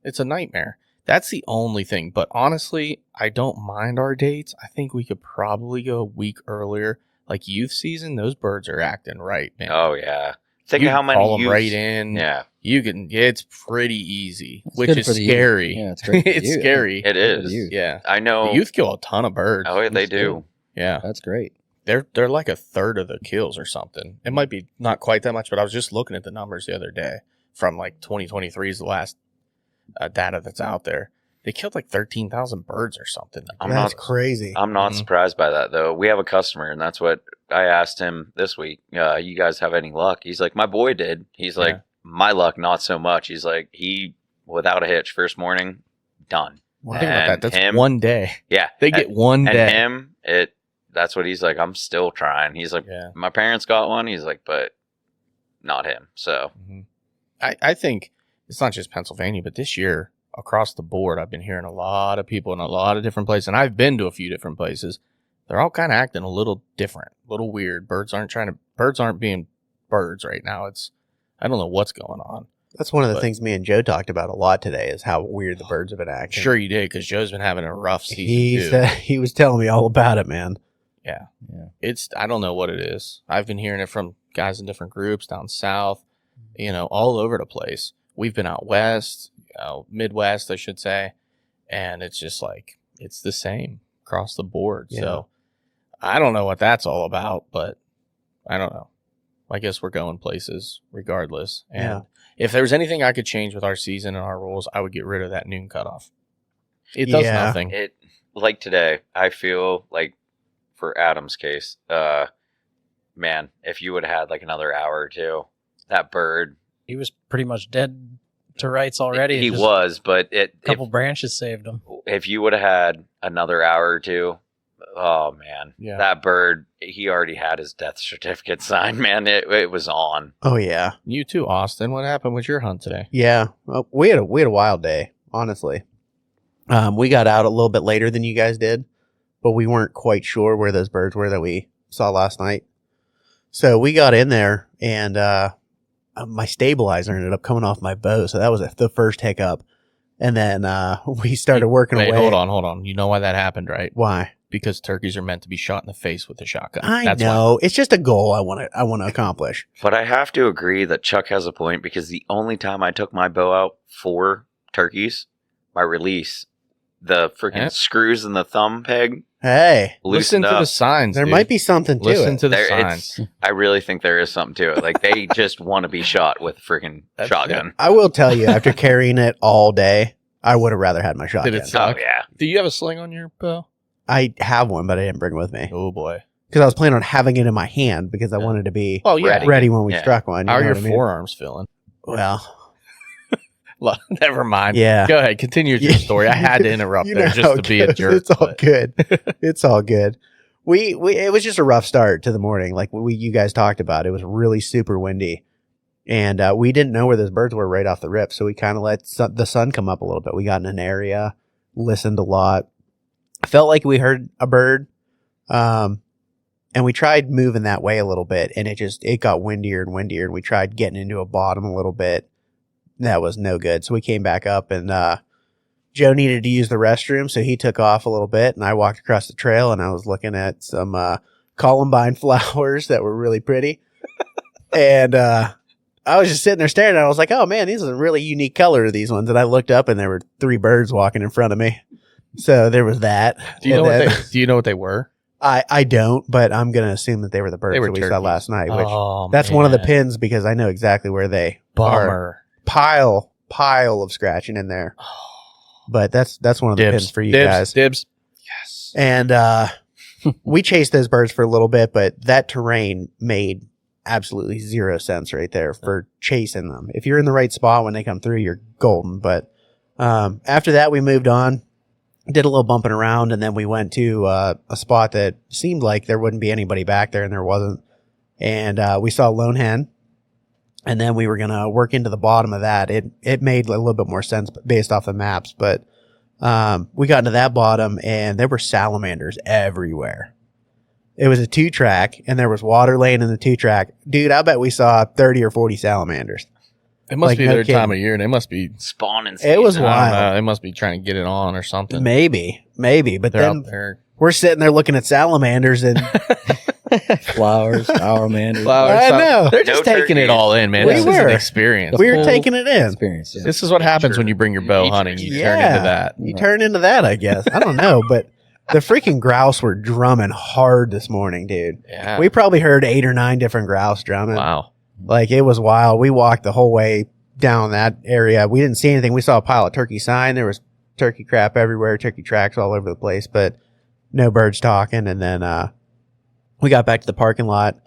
It's a nightmare. That's the only thing. But honestly, I don't mind our dates. I think we could probably go a week earlier. Like youth season, those birds are acting right, man. Oh, yeah. Think of how many call them right in. Yeah. You can. It's pretty easy, which is scary. Yeah, it's great. It's scary. It is. Yeah. I know. The youth kill a ton of birds. Oh, yeah, they do. Yeah. That's great. They're like a third of the kills or something. It might be not quite that much, but I was just looking at the numbers the other day from 2023 is the last data that's out there. They killed like 13,000 birds or something. That's crazy. I'm not Mhm. surprised by that though. We have a customer, and that's what I asked him this week. You guys have any luck? He's like, my boy did. He's like, my luck, not so much. He's like, he without a hitch, first morning, done. Well, think about that. That's him- one day. Yeah, They get one and day. him. That's what he's like. I'm still trying. He's like, Yeah. my parents got one. He's like, but not him. So Mhm. I think it's not just Pennsylvania, but this year across the board, I've been hearing a lot of people in a lot of different places, and I've been to a few different places. They're all kind of acting a little different, a little weird. Birds aren't being birds right now. I don't know what's going on. That's one of the But- things me and Joe talked about a lot today is how weird the birds have been acting. Sure you did, because Joe's been having a rough season He too. said he was telling me all about it, man. Yeah. Yeah. I don't know what it is. I've been hearing it from guys in different groups down south, all over the place. We've been out west, Midwest, I should say, and it's just like, it's the same across the board. Yeah. So I don't know what that's all about, but I don't know. I guess we're going places regardless. And Yeah. if there was anything I could change with our season and our rules, I would get rid of that noon cutoff. It does Yeah. nothing. it like today, I feel like for Adam's case, man, if you would have had like another hour or two, that bird, He was pretty much dead to rights already. he Just was, but A couple branches saved him. if you would have had another hour or two, oh man, Yeah. that bird, he already had his death certificate signed, man. It was on. Oh yeah, You too, Austin. What happened with your hunt today? yeah. Well, we had a wild day, honestly. We got out a little bit later than you guys did, but we weren't quite sure where those birds were that we saw last night. So we got in there, and my stabilizer ended up coming off my bow, so that was the first hiccup. And then we started working Wait, away. hold on. You know why that happened, right? Why? Because turkeys are meant to be shot in the face with a shotgun. I That's why. know. It's just a goal I want to accomplish. But I have to agree that Chuck has a point, because the only time I took my bow out for turkeys, my release, the freaking Yeah. screws in the thumb peg Hey, Listen loosened to up. the signs. there dude. might be something to Listen it. to the There- signs. I really think there is something to it. Like, they just want to be shot with a freaking That's shotgun. I will tell you, after carrying it all day, I would have rather had my shotgun. Did it suck? Oh, yeah. Do you have a sling on your bow? I have one, but I didn't bring it with me Oh boy. because I was planning on having it in my hand because I wanted to be Oh yeah. Ready. ready when we Yeah. struck one. How are know your what I mean? forearms feeling? Well, Well, never mind. yeah. Go ahead. Continue your story. I had to interrupt You there know just how to it be a goes. jerk. It's all but- good. It's all good. We it was just a rough start to the morning, like you guys talked about. It was really super windy, and we didn't know where those birds were right off the rip. So we kind of let the sun come up a little bit. We got in an area, listened a lot, felt like we heard a bird, and we tried moving that way a little bit, and it got windier and windier. And we tried getting into a bottom a little bit. That was no good. So we came back up, and Joe needed to use the restroom, so he took off a little bit, and I walked across the trail, and I was looking at some columbine flowers that were really pretty. And I was just sitting there staring, and I was like, oh, man, these are a really unique color, these ones. And I looked up, and there were 3 birds walking in front of me. So there was that. Do you know And what then- do you know what they were? I don't, but I'm going to assume that they were the birds They were that we saw turkeys. last night, which Oh, that's one of the man. pins because I know exactly where they are. Bummer. Pile of scratching in there. But that's one of the pins for you guys. Dibs. Yes. And we chased those birds for a little bit, but that terrain made absolutely 0 sense right there for chasing them. If you're in the right spot when they come through, you're golden. But after that, we moved on, did a little bumping around, and then we went to a spot that seemed like there wouldn't be anybody back there, and there wasn't. And we saw a lone hen. And then we were going to work into the bottom of that. It made a little bit more sense based off the maps. But we got into that bottom, and there were salamanders everywhere. It was a 2-track, and there was water laying in the 2-track. Dude, I bet we saw 30 or 40 salamanders. It must Like, be no their time kidding. of year. They must be. Spawning It was season. I don't wild. know, they must be trying to get it on or something. Maybe. But They're then out there. we're sitting there looking at salamanders, and Flowers, salamander. I know. They're just No taking it turkeys. all in, man. We This is were. an experience. we were full taking it in. experience. Yeah. This is what happens when you bring your bow hunting. You turn Yeah. into that. You turn into that, I guess. I don't know, but the freaking grouse were drumming hard this morning, dude. Yeah. We probably heard 8 or 9 different grouse drumming. Wow. Like, it was wild. We walked the whole way down that area. We didn't see anything. We saw a pile of turkey sign. There was turkey crap everywhere, turkey tracks all over the place, but no birds talking. And then we got back to the parking lot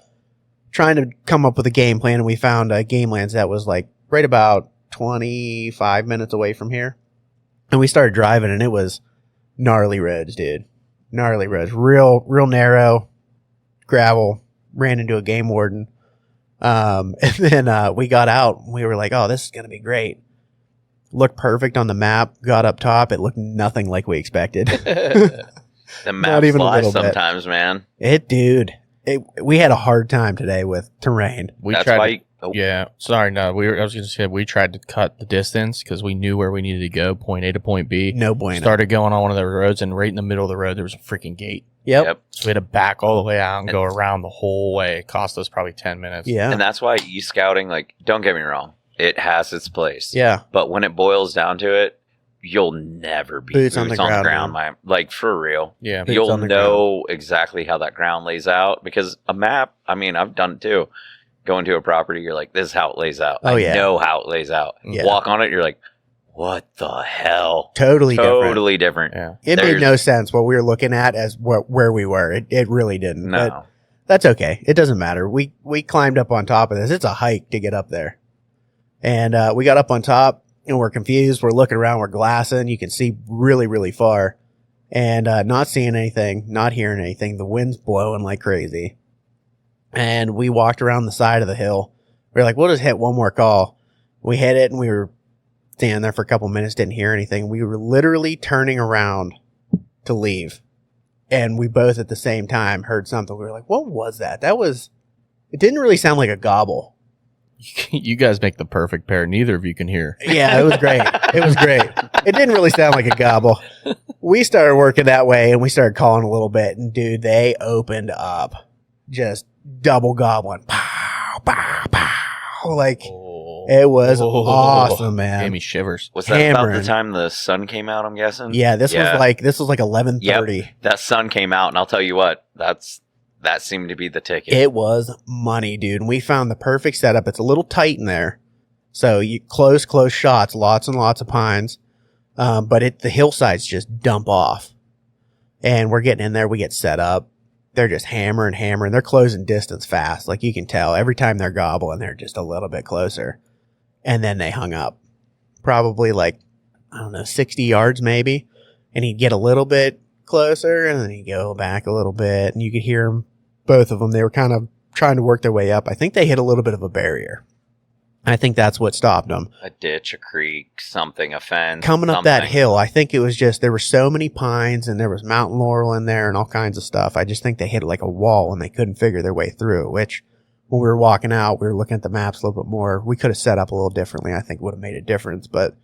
trying to come up with a game plan, and we found a game lands that was like right about 25 minutes away from here. And we started driving, and it was gnarly roads, dude. Gnarly roads. Real narrow gravel. Ran into a game warden. And then we got out, and we were like, oh, this is going to be great. Looked perfect on the map. Got up top. It looked nothing like we expected. The map even a flies little bit. sometimes, man. We had a hard time today with terrain. We That's tried. why. Oh, Yeah, sorry, no. I was going to say we tried to cut the distance because we knew where we needed to go, point A to point B. No bueno. Started going on one of the roads, and right in the middle of the road there was a freaking gate. Yep. So we had to back all the way out and go around the whole way. It cost us probably 10 minutes. Yeah. And that's why e-scouting, like, don't get me wrong, it has its place. Yeah. But when it boils down to it, you'll never be Boots on the ground, man. Like, for real. Yeah. Boots You'll on the know exactly how that ground lays out, because a map, I mean, I've done it too. Going to a property, you're like, this is how it lays out. Oh, yeah. I know how it lays out. Yeah. Walk on it, you're like, what the hell? Totally Different. Yeah. It made There's- no sense what we were looking at as where we were. It really didn't. No. But that's okay. It doesn't matter. We climbed up on top of this. It's a hike to get up there. And we got up on top, and we're confused. We're looking around. We're glassing. You can see really, really far. And not seeing anything, not hearing anything. The wind's blowing like crazy. And we walked around the side of the hill. We were like, we'll just hit one more call. We hit it, and we were standing there for a couple minutes, didn't hear anything. We were literally turning around to leave. And we both at the same time heard something. We were like, what was that? It didn't really sound like a gobble. You guys make the perfect pair. Neither of you can hear. Yeah, it was great. It was great. It didn't really sound like a gobble. We started working that way, and we started calling a little bit. And dude, they opened up, just double gobbling. Pow, pow, pow. Like, it was awesome, man. Gave me shivers. Was that about Hammering. the time the sun came out, I'm guessing? Yeah, this was like 11:30. Yep. That sun came out, and I'll tell you what, that seemed to be the ticket. It was money, dude. And we found the perfect setup. It's a little tight in there. So you close shots, lots and lots of pines. But the hillsides just dump off. And we're getting in there. We get set up. They're just hammering. They're closing distance fast. Like you can tell every time they're gobbling, they're just a little bit closer. And then they hung up. Probably like, I don't know, 60 yards maybe. And he'd get a little bit closer, and then he'd go back a little bit, and you could hear them, both of them. They were kind of trying to work their way up. I think they hit a little bit of a barrier. I think that's what stopped them. A ditch, a creek, something, a fence. Coming up that something. hill, I think it was just, there were so many pines, and there was mountain laurel in there and all kinds of stuff. I just think they hit like a wall, and they couldn't figure their way through, which when we were walking out, we were looking at the maps a little bit more. We could have set up a little differently. I think would have made a difference, but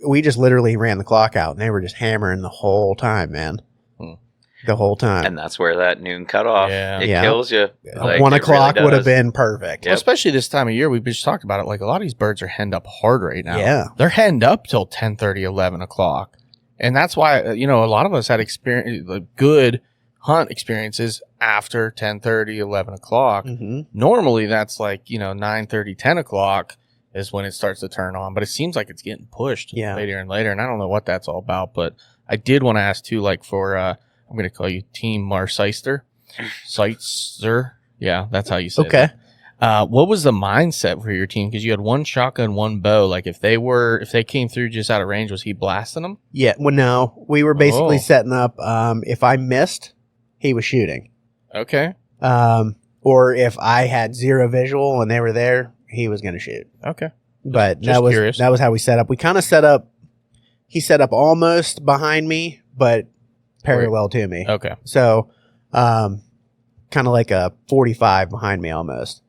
we just literally ran the clock out, and they were just hammering the whole time, man. The whole time. And that's where that noon cutoff, Yeah. it Yeah. kills you. Like, 1 it o'clock really would have does. been perfect. Yep. Well, especially this time of year. We've just talked about it. Like a lot of these birds are henned up hard right now. Yeah. They're henned up till 10:30, 11 o'clock. And that's why, a lot of us had good hunt experiences after 10:30, 11 o'clock. Mm-hmm. Normally that's like, 9:30, 10 o'clock is when it starts to turn on. But it seems like it's getting pushed later and later. And I don't know what that's all about. But I did want to ask too, like for, I'm going to call you Team Marsister. Sightser. Yeah, that's how you say Okay. that. What was the mindset for your team? Because you had one shotgun, one bow. Like if they came through just out of range, was he blasting them? Yeah. Well, no, we were basically Oh. setting up. If I missed, he was shooting. Okay. Or if I had zero visual and they were there, he was going to shoot. Okay. But just curious. that was how we set up. We kind of set up. He set up almost behind me, but parallel to me. Okay. So, kind of like a 45 behind me almost.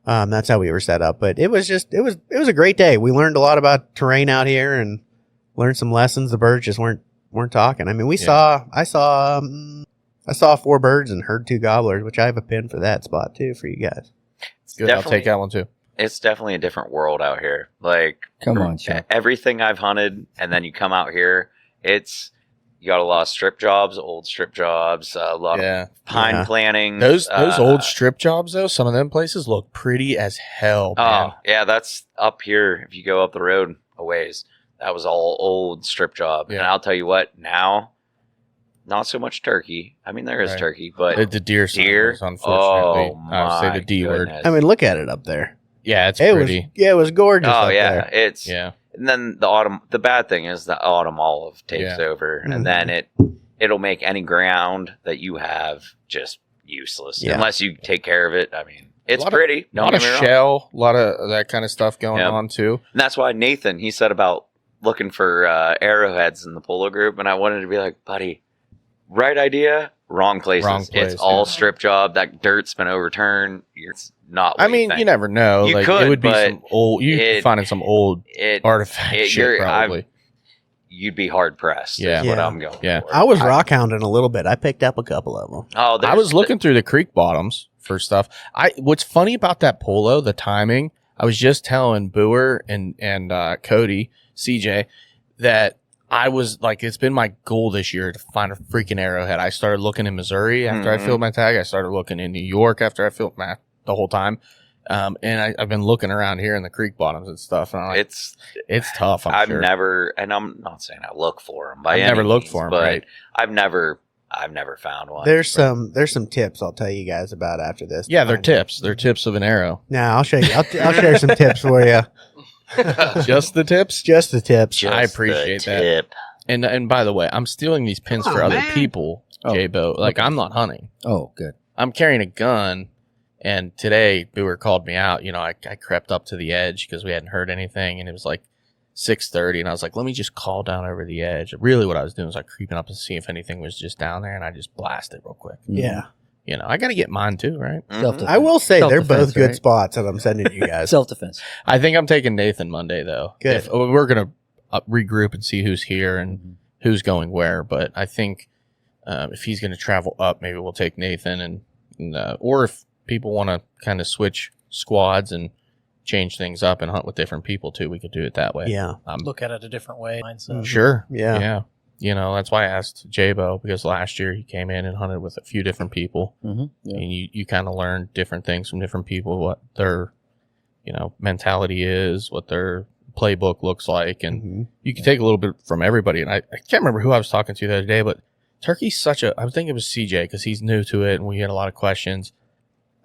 That's how we were set up. But it was a great day. We learned a lot about terrain out here and learned some lessons. The birds just weren't talking. I mean, I saw 4 birds and heard 2 gobblers, which I have a pin for that spot too for you guys. Good. I'll Definitely- take that one too. It's definitely a different world out here. Like, Come on, Chuck. everything I've hunted, and then you come out here, you got a lot of strip jobs, old strip jobs, a lot of pine Yeah. planting. Those old strip jobs though, some of them places look pretty as hell. Man. Oh, yeah, that's up here. If you go up the road a ways, That was all old strip job. Yeah. And I'll tell you what, now, not so much turkey. I mean, there is Right. turkey, but The deer sign deer, was, unfortunately, oh I would say my the D word. goodness. I mean, look at it up there. Yeah, it's It pretty. was gorgeous. Oh up yeah, there. it's Yeah. And then the bad thing is the autumn olive takes Yeah. over, Mhm. and then it'll make any ground that you have just useless Yeah. unless you take care of it. I mean, it's lot of- pretty. A lot of shell, a lot of that kind of stuff going Yep. on too. And that's why Nathan, he said about looking for arrowheads in the polo group, and I wanted to be like, buddy, right idea, wrong places. Wrong place, It's all yeah. strip job. That dirt's been overturned. It's not. I what mean, think. you never know. You Like could, it would be but some old. You could find some old artifact shit you're- probably. You'd be hard pressed. Yeah. is what Yeah. I'm going. Yeah. for. I was rock hounding a little bit. I picked up a couple of them. Oh, I there's was looking through the creek bottoms for stuff. What's funny about that polo, the timing. I was just telling Booer and Cody, CJ, that I was like, it's been my goal this year to find a freaking arrowhead. I started looking in Missouri after I Mhm. filled my tag. I started looking in New York after I filled my the whole time. And I've been looking around here in the creek bottoms and stuff. And I'm like, it's tough. I've sure. never, and I'm not saying I look for them by I've any never looked means, for 'em, but right. I've never found one. There's some tips I'll tell you guys about after this. Yeah, they're tips. They're tips of an arrow. Now I'll show you. I'll share some tips for you. Just the tips? Just the tips. Just I appreciate the that. tip. And by the way, I'm stealing these pins for other people, Oh. J-Bo. Like, I'm not hunting. Oh, good. I'm carrying a gun. And today, Booer called me out. You know, I crept up to the edge because we hadn't heard anything. And it was like 6:30. And I was like, let me just call down over the edge. Really, what I was doing was like creeping up and see if anything was just down there. And I just blasted real quick. Yeah. You know, I got to get mine too, right? Self-defense. I will say they're Self-defense, both good right? spots that I'm sending you guys. Self-defense. I think I'm taking Nathan Monday, though. Good. We're going to regroup and see who's here and who's going where. But I think if he's going to travel up, maybe we'll take Nathan. Or if people want to kind of switch squads and change things up and hunt with different people, too, we could do it that way. Yeah. Look at it a different way. Mindset. Sure. Yeah. Yeah. You know, that's why I asked J-Bo, because last year he came in and hunted with a few different people. Mm-hmm. Yeah. And you kind of learn different things from different people, what their, mentality is, what their playbook looks like. And Mhm. you can take a little bit from everybody. And I can't remember who I was talking to the other day, but turkey's I think it was CJ, because he's new to it and we had a lot of questions.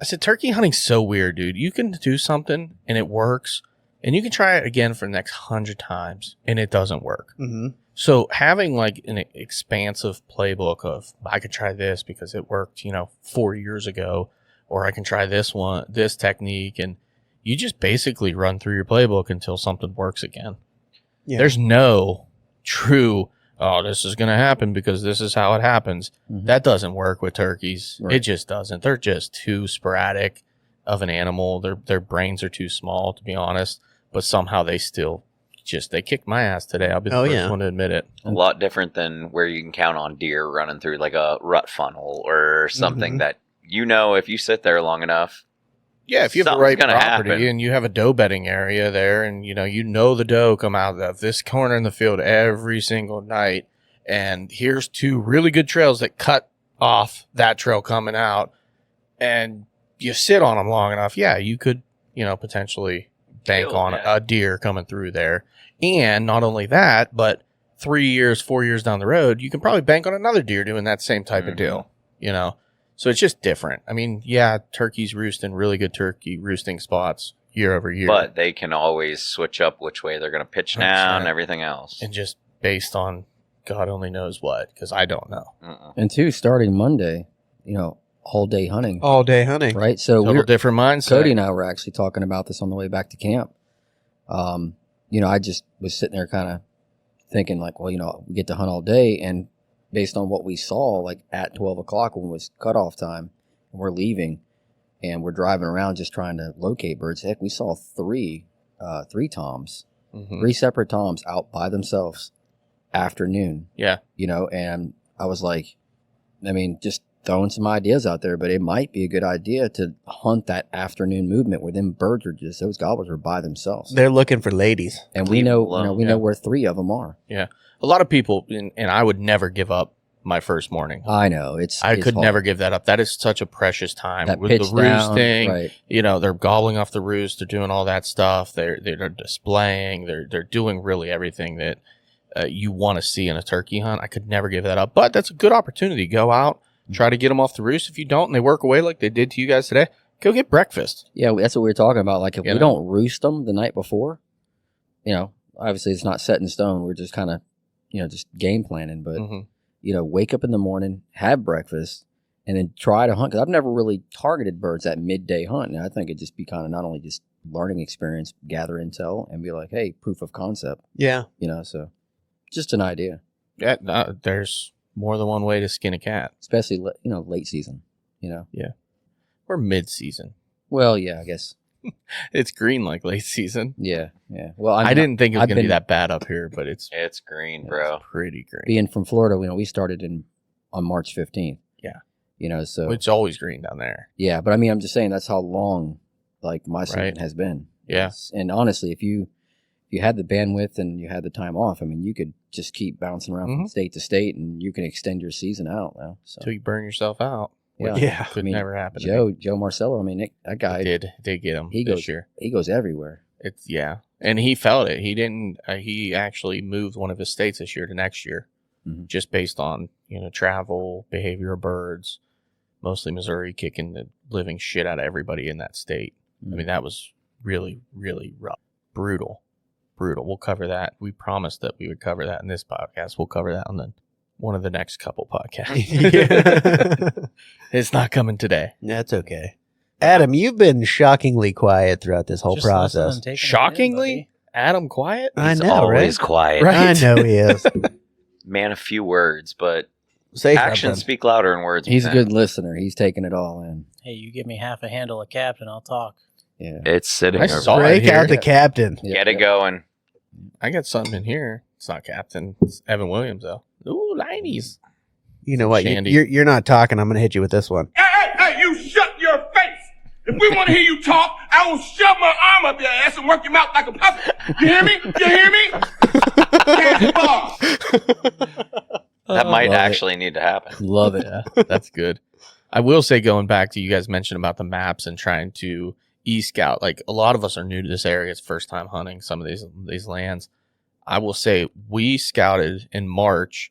I said, turkey hunting's so weird, dude. You can do something and it works, and you can try it again for the next 100 times and it doesn't work. Mhm. So having like an expansive playbook of, I could try this because it worked, 4 years ago, or I can try this technique, and you just basically run through your playbook until something works again. Yeah. There's no true, this is going to happen because this is how it happens. Mhm. That doesn't work with turkeys. Right. It just doesn't. They're just too sporadic of an animal. Their brains are too small, to be honest, but somehow they still they kicked my ass today. I'll be the Oh, first yeah. one to admit it. A lot different than where you can count on deer running through like a rut funnel or something Mhm. that if you sit there long enough. Yeah, if you have the Something's right gonna property happen. and you have a doe bedding area there, and you know the doe come out of this corner in the field every single night, and here's two really good trails that cut off that trail coming out, and you sit on them long enough, yeah, you could potentially bank Kill, on yeah. a deer coming through there. And not only that, but 3 years, 4 years down the road, you can probably bank on another deer doing that same type of deal, So it's just different. I mean, yeah, turkeys roost in really good turkey roosting spots year over year. But they can always switch up which way they're going to pitch That's now right. and everything else. and just based on God only knows what, because I don't know. Mm-mm. And two, starting Monday, all day hunting. All day hunting. Right? So Total different mindset. Cody and I were actually talking about this on the way back to camp. I just was sitting there kind of thinking like, well, we get to hunt all day, and based on what we saw, like at 12 o'clock when it was cutoff time, and we're leaving, and we're driving around just trying to locate birds. Heck, we saw three toms, Mhm. 3 separate toms out by themselves afternoon. Yeah. And I was like, just throwing some ideas out there, but it might be a good idea to hunt that afternoon movement where them birds are those gobblers are by themselves. They're looking for ladies. And we Leave know, them alone, we yeah. know where 3 of them are. A lot of people, and I would never give up my first morning. I know I it's could hard. never give that up. That is such a precious time That with pitch the down, roosting. right. You know, they're gobbling off the roost. They're doing all that stuff. They're displaying. They're doing really everything that you want to see in a turkey hunt. I could never give that up. But that's a good opportunity. Go out, try to get them off the roost. If you don't, and they work away like they did to you guys today, go get breakfast. Yeah, that's what we were talking about. Like if You we know? don't roost them the night before, obviously it's not set in stone. We're just kind of, just game planning. But Mhm. wake up in the morning, have breakfast, and then try to hunt. Because I've never really targeted birds at midday hunt. And I think it'd just be kind of not only just learning experience, gather intel, and be like, hey, proof of concept. Yeah. So just an idea, Yeah, no, there's more than one way to skin a cat. especially late season. Or mid-season. Well, yeah, I guess. It's green like late season. Yeah. Well, I didn't think it was I've going to be been- that bad up here, but it's It's green, bro. pretty green. being from Florida. We started on March 15th. Yeah. So It's always green down there. yeah, but I mean, I'm just saying that's how long like my season Right. has been. Yeah. And honestly, if you had the bandwidth and you had the time off, I mean, you could just keep bouncing around from Mhm. state to state, and you can extend your season out now. So Until you burn yourself out. Yeah. Which Yeah. Could I mean, never happen. to me. Joe Marcello, I mean, that guy, did get him he this goes year. he goes everywhere. It's and he felt it. He didn't. He actually moved one of his states this year to next year, Mhm. just based on travel, behavior of birds. Mostly Missouri kicking the living shit out of everybody in that state. I mean, that was really, really rough, brutal. We'll cover that. We promised that we would cover that in this podcast. We'll cover that on one of the next couple podcasts. It's not coming today. That's okay. Adam, you've been shockingly quiet throughout this whole Just listening process. and taking it in, Shockingly, buddy. Adam quiet. I He's know, always right? quiet. Right. I know he is. Man, a few words, but Say actions something. speak louder than words. He's a man. good listener. He's taking it all in. Hey, you give me half a handle of captain, I'll talk. Yeah. It's sitting I over saw there. it. Break here. out the captain. Get it going. I got something in here. It's not Captain. It's Evan Williams though. Ooh, linies. You know what? Shandy. You're not talking. I'm going to hit you with this one. Hey, you shut your face! If we want to hear you talk, I will shove my arm up your ass and work your mouth like a puppet. You hear me? You hear me? Can't bar. That might Love it. actually need to happen. Love it. Yeah, that's good. I will say, going back to you guys mentioned about the maps and trying to e-scout. Like a lot of us are new to this area. It's first time hunting some of these lands. I will say we scouted in March,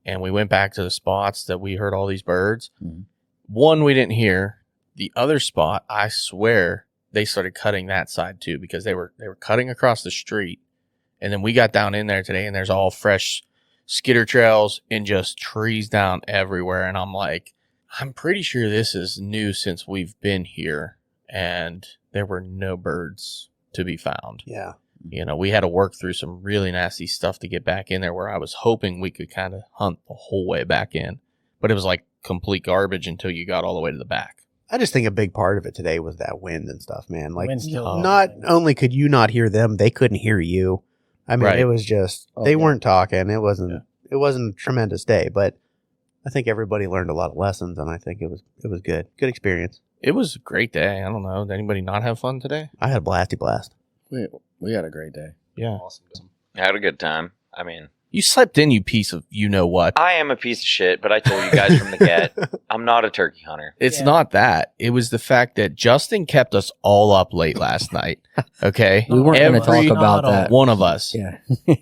and we went back to the spots that we heard all these birds. Mhm. One we didn't hear. The other spot, I swear, they started cutting that side too, because they were cutting across the street, and then we got down in there today, and there's all fresh skitter trails and just trees down everywhere. And I'm like, I'm pretty sure this is new since we've been here, and there were no birds to be found. Yeah. We had to work through some really nasty stuff to get back in there, where I was hoping we could kind of hunt the whole way back in, but it was like complete garbage until you got all the way to the back. I just think a big part of it today was that wind and stuff, man. Like, Wind's still not blowing. only could you not hear them, they couldn't hear you. I mean, Right. it was just Oh, they yeah. weren't talking. It wasn't. Yeah. It wasn't a tremendous day, but I think everybody learned a lot of lessons, and I think it was good. Good experience. It was a great day. I don't know. Did anybody not have fun today? I had a blasty blast. We had a great day. Yeah. Awesome. I had a good time. I mean, You slept in, you piece of what. I am a piece of shit, but I told you guys from the get, I'm not a turkey hunter. It's Yeah. not that. It was the fact that Justin kept us all up late last night. Okay? We weren't going to Every talk about Not all. that. one of us. Yeah.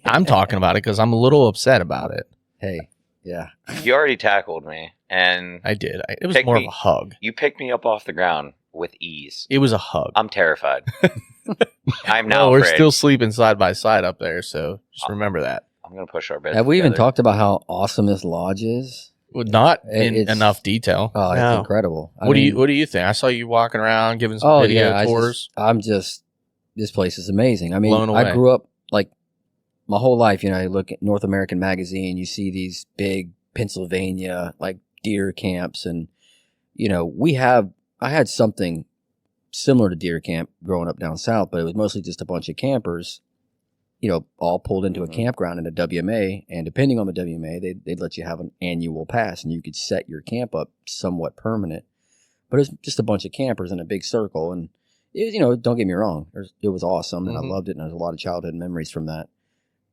I'm talking about it because I'm a little upset about it. Hey. Yeah. You already tackled me, and I did. It was Pick more me. of a hug. you picked me up off the ground with ease. It was a hug. I'm terrified. I'm now No, we're afraid. still sleeping side by side up there, so just remember that. I'm going to push our bed Have we even together. talked about how awesome this lodge is? Well, not in It's- enough detail. Oh, it's No. incredible. What do you think? I saw you walking around giving some Oh video yeah, tours. this place is amazing. I mean, Blown away. I grew up like my whole life. You look at North American Magazine, you see these big Pennsylvania like deer camps, and I had something similar to deer camp growing up down south, but it was mostly just a bunch of campers, all pulled into a campground in a WMA, and depending on the WMA, they'd let you have an annual pass, and you could set your camp up somewhat permanent. But it was just a bunch of campers in a big circle, and it was, don't get me wrong, it was awesome, and I Mhm. loved it, and there's a lot of childhood memories from that.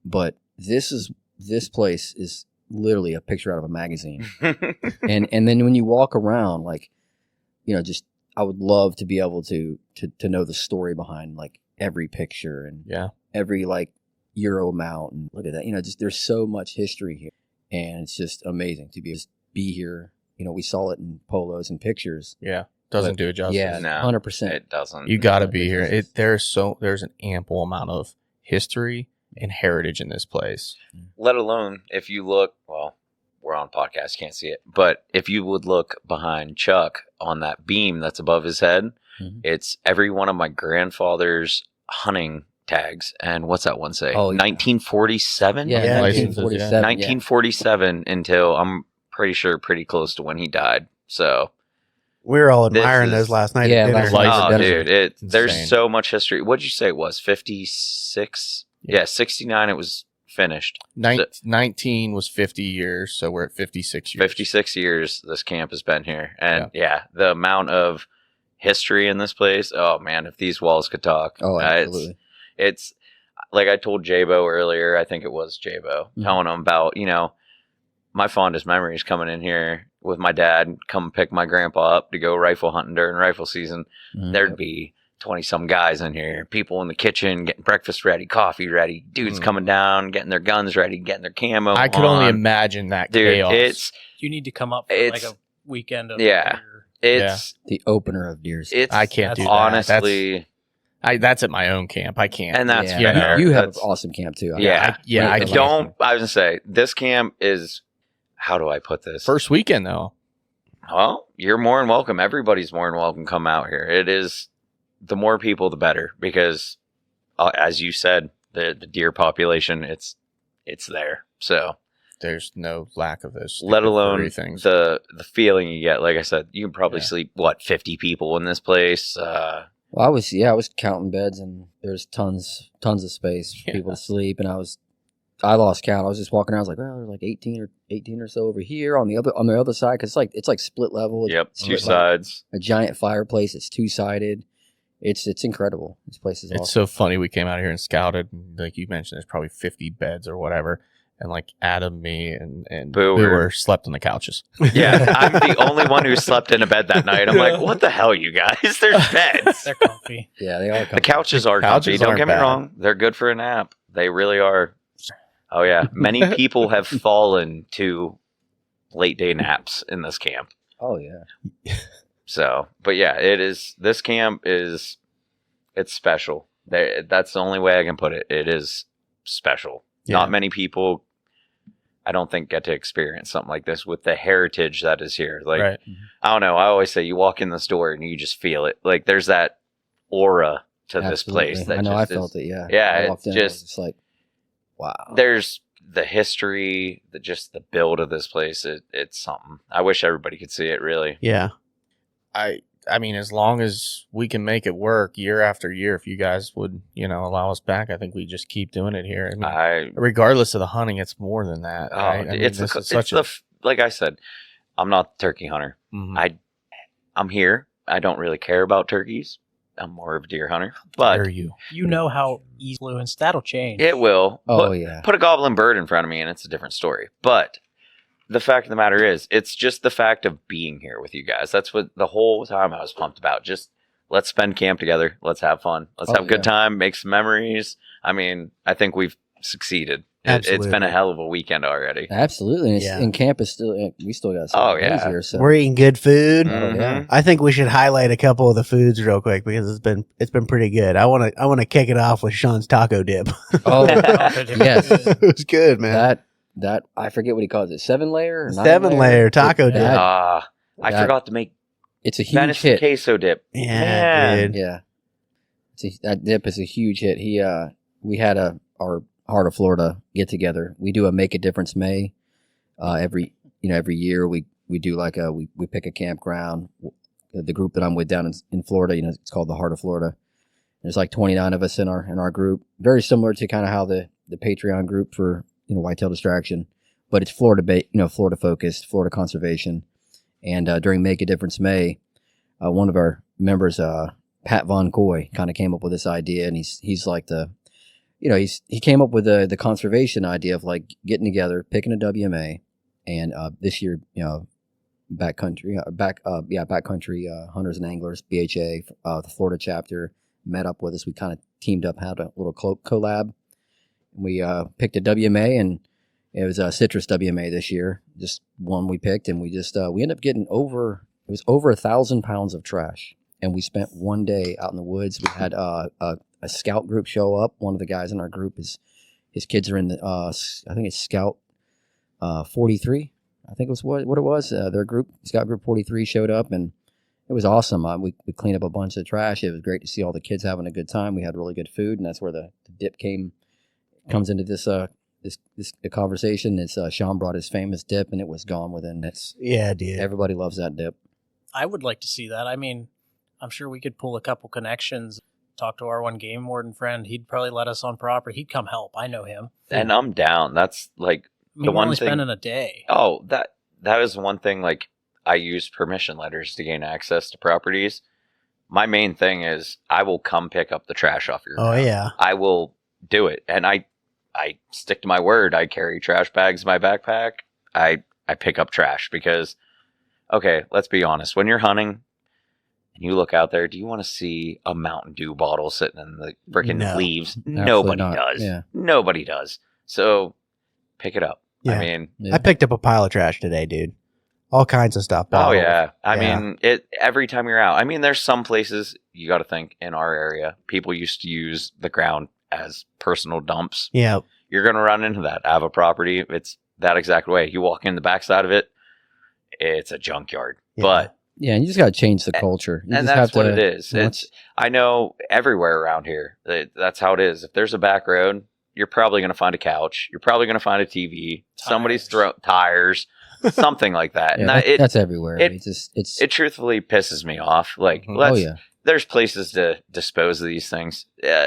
But this place is literally a picture out of a magazine. and then when you walk around, like, just I would love to be able to know the story behind like every picture and every like Euro amount, and look at that. Just there's so much history here, and it's just amazing to be here. We saw it in polos and pictures. Yeah, doesn't do it justice. Yeah, No, 100%. It doesn't. You got to be here. There's an ample amount of history and heritage in this place. Let alone if you look, well, we're on podcast, can't see it, but if you would look behind Chuck on that beam that's above his head, it's every one of my grandfather's hunting tags. And what's that one say? Oh, 1947? Yeah, Licenses, 1947. 1947 until I'm pretty sure pretty close to when he died. So We were all This admiring is- those last night. Yeah, at dinner. last night. oh, License. dude, there's insane. so much history. What'd you say it was? 56? Yeah, 69 it was finished. 19 was 50 years, so we're at 56 years. 56 years this camp has been here. And the amount of history in this place, oh man, if these walls could talk. Oh, absolutely. It's like I told Jabo earlier, I think it was Jabo, telling him about, my fondest memories coming in here with my dad, come pick my grandpa up to go rifle hunting during rifle season. There'd be 20-some guys in here, people in the kitchen getting breakfast ready, coffee ready, dudes coming down, getting their guns ready, getting their camo I could on. only imagine that Dude, chaos. You need to come up for like a weekend of Yeah. beer. It's The opener of Deer's. I can't do that. honestly, That's at my own camp. I can't. and that's yeah. fair. You have an That's- awesome camp too. Yeah, I I can't. don't. I was gonna say this camp is. How do I put this? First weekend though. Well, you're more than welcome. Everybody's more than welcome. Come out here. It is the more people, the better. Because, as you said, the deer population, it's there. So There's no lack of those. let alone furry things. the feeling you get. Like I said, you can probably sleep 50 people in this place. Well, I was counting beds, and there's tons of space for Yeah. people to sleep, and I lost count. I was just walking around. I was like, well, there's like 18 or so over here on the other side, because it's like split level. Yep, It's two like sides. a giant fireplace. It's 2-sided. It's incredible. This place is It's awesome. so funny. We came out here and scouted. And like you mentioned, there's probably 50 beds or whatever. And like Adam, me, and Boo Booer slept on the couches. Yeah, I'm the only one who slept in a bed that night. I'm like, what the hell, you guys? There's beds. They're comfy. Yeah, they are. The couches are Couches comfy. Don't aren't get me bad. wrong. They're good for a nap. They really are. Oh, yeah. Many people have fallen to late day naps in this camp. Oh yeah. So, but yeah, it is. This camp is, it's special. That's the only way I can put it. It is special. Yeah. Not many people, I don't think, get to experience something like this with the heritage that is here. Like, Right. I don't know. I always say you walk in this door and you just feel it. Like there's that aura to this place. Absolutely. That I know. just I felt it. Yeah. Yeah, I walked it's in, I was just- just like, wow. There's the history, just the build of this place. It's something. I wish everybody could see it. Really. Yeah. I mean, as long as we can make it work year after year, if you guys would, allow us back, I think we just keep doing it here. I mean, regardless of the hunting, it's more than that. Oh, right? I mean, it's this is like I said, I'm not the turkey hunter. Mhm. I'm here. I don't really care about turkeys. I'm more of a deer hunter, but Dare you? You know how influence that'll change. it will. Oh Put- yeah. Put a goblin bird in front of me and it's a different story. But the fact of the matter is, it's just the fact of being here with you guys. That's what the whole time I was pumped about. Just let's spend camp together. Let's have fun. Let's Oh, have a good yeah. time, make some memories. I mean, I think we've succeeded. It's Absolutely. been a hell of a weekend already. Absolutely. And, Yeah. and camp is still. We still got. Oh, some days yeah. Here, so. We're eating good food. Mhm. yeah. I think we should highlight a couple of the foods real quick because it's been pretty good. I want to kick it off with Sean's taco dip. Oh yes. It was good, man. That I forget what he calls it. 7-layer. Or 7-layer taco dip. That- I that- forgot to make It's a huge venison hit. queso dip. Yeah, Man. dude. Yeah. That dip is a huge hit. We had our Heart of Florida get together. We do a Make a Difference May. Every year we do like we pick a campground. The group that I'm with down in Florida, it's called the Heart of Florida. There's like 29 of us in our group. Very similar to kind of how the Patreon group for Whitetail Distraction, but it's Florida Florida focused, Florida conservation. And during Make a Difference May, one of our members, Pat Von Coy, kind of came up with this idea, and he's like the he came up with the conservation idea of like getting together, picking a WMA, and this year, backcountry hunters and anglers, BHA, the Florida chapter met up with us. We kind of teamed up, had a little collab. We picked a WMA, and it was a citrus WMA this year. Just one we picked, and we ended up getting over 1,000 pounds of trash. And we spent one day out in the woods. We had a scout group show up. One of the guys in our group his kids are in the I think it's Scout 43. I think it was what it was. Their group, Scout Group 43, showed up, and it was awesome. We cleaned up a bunch of trash. It was great to see all the kids having a good time. We had really good food, and that's where the dip comes into this conversation. It's Sean brought his famous dip, and it was gone within minutes. Yeah, dude. Everybody loves that dip. I would like to see that. I mean, I'm sure we could pull a couple connections, talk to our one game warden friend. He'd probably let us on property. He'd come help. I know him. And I'm down. That's like I mean, we're only spending a day. Oh, that is one thing. Like, I use permission letters to gain access to properties. My main thing is I will come pick up the trash off your ground. Yeah. I will do it. And I stick to my word. I carry trash bags in my backpack. I pick up trash because, okay, let's be honest. When you're hunting and you look out there, do you want to see a Mountain Dew bottle sitting in the freaking leaves? Nobody does. Yeah. Nobody does. So pick it up. Yeah. I mean, I picked up a pile of trash today, dude. All kinds of stuff. Oh yeah. I mean, every time you're out. I mean, there's some places you got to think in our area, people used to use the ground as personal dumps. Yeah. You're going to run into that. I have a property. It's that exact way. You walk in the backside of it, it's a junkyard. Yeah. But yeah, and you just got to change the culture. And that's what it is. I know everywhere around here, that's how it is. If there's a back road, you're probably going to find a couch. You're probably going to find a TV. Somebody's tires, something like that. Yeah, and that's everywhere. It truthfully pisses me off. Like, there's places to dispose of these things.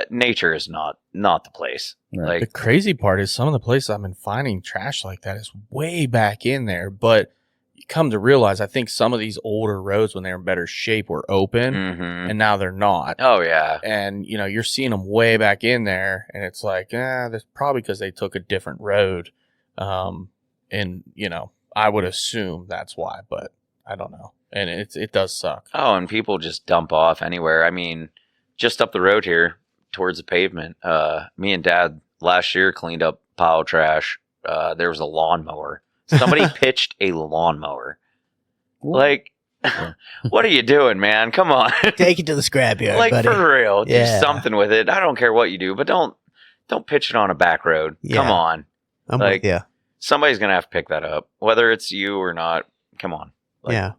Nature is not the place. Right. Like, the crazy part is some of the places I've been finding trash like that is way back in there, but you come to realize, I think some of these older roads when they were in better shape were open, and now they're not. Oh yeah. And you're seeing them way back in there, and it's like, that's probably because they took a different road. And I would assume that's why, but I don't know. And it does suck. Oh, and people just dump off anywhere. I mean, just up the road here towards the pavement. Me and Dad last year cleaned up pile of trash. There was a lawnmower. Somebody pitched a lawnmower. Like, what are you doing, man? Come on. Take it to the scrapyard, like, buddy. for real. Yeah. Do something with it. I don't care what you do, but don't pitch it on a back road. Yeah. Come on. I'm with you. Somebody's going to have to pick that up, whether it's you or not. Come on. Yeah.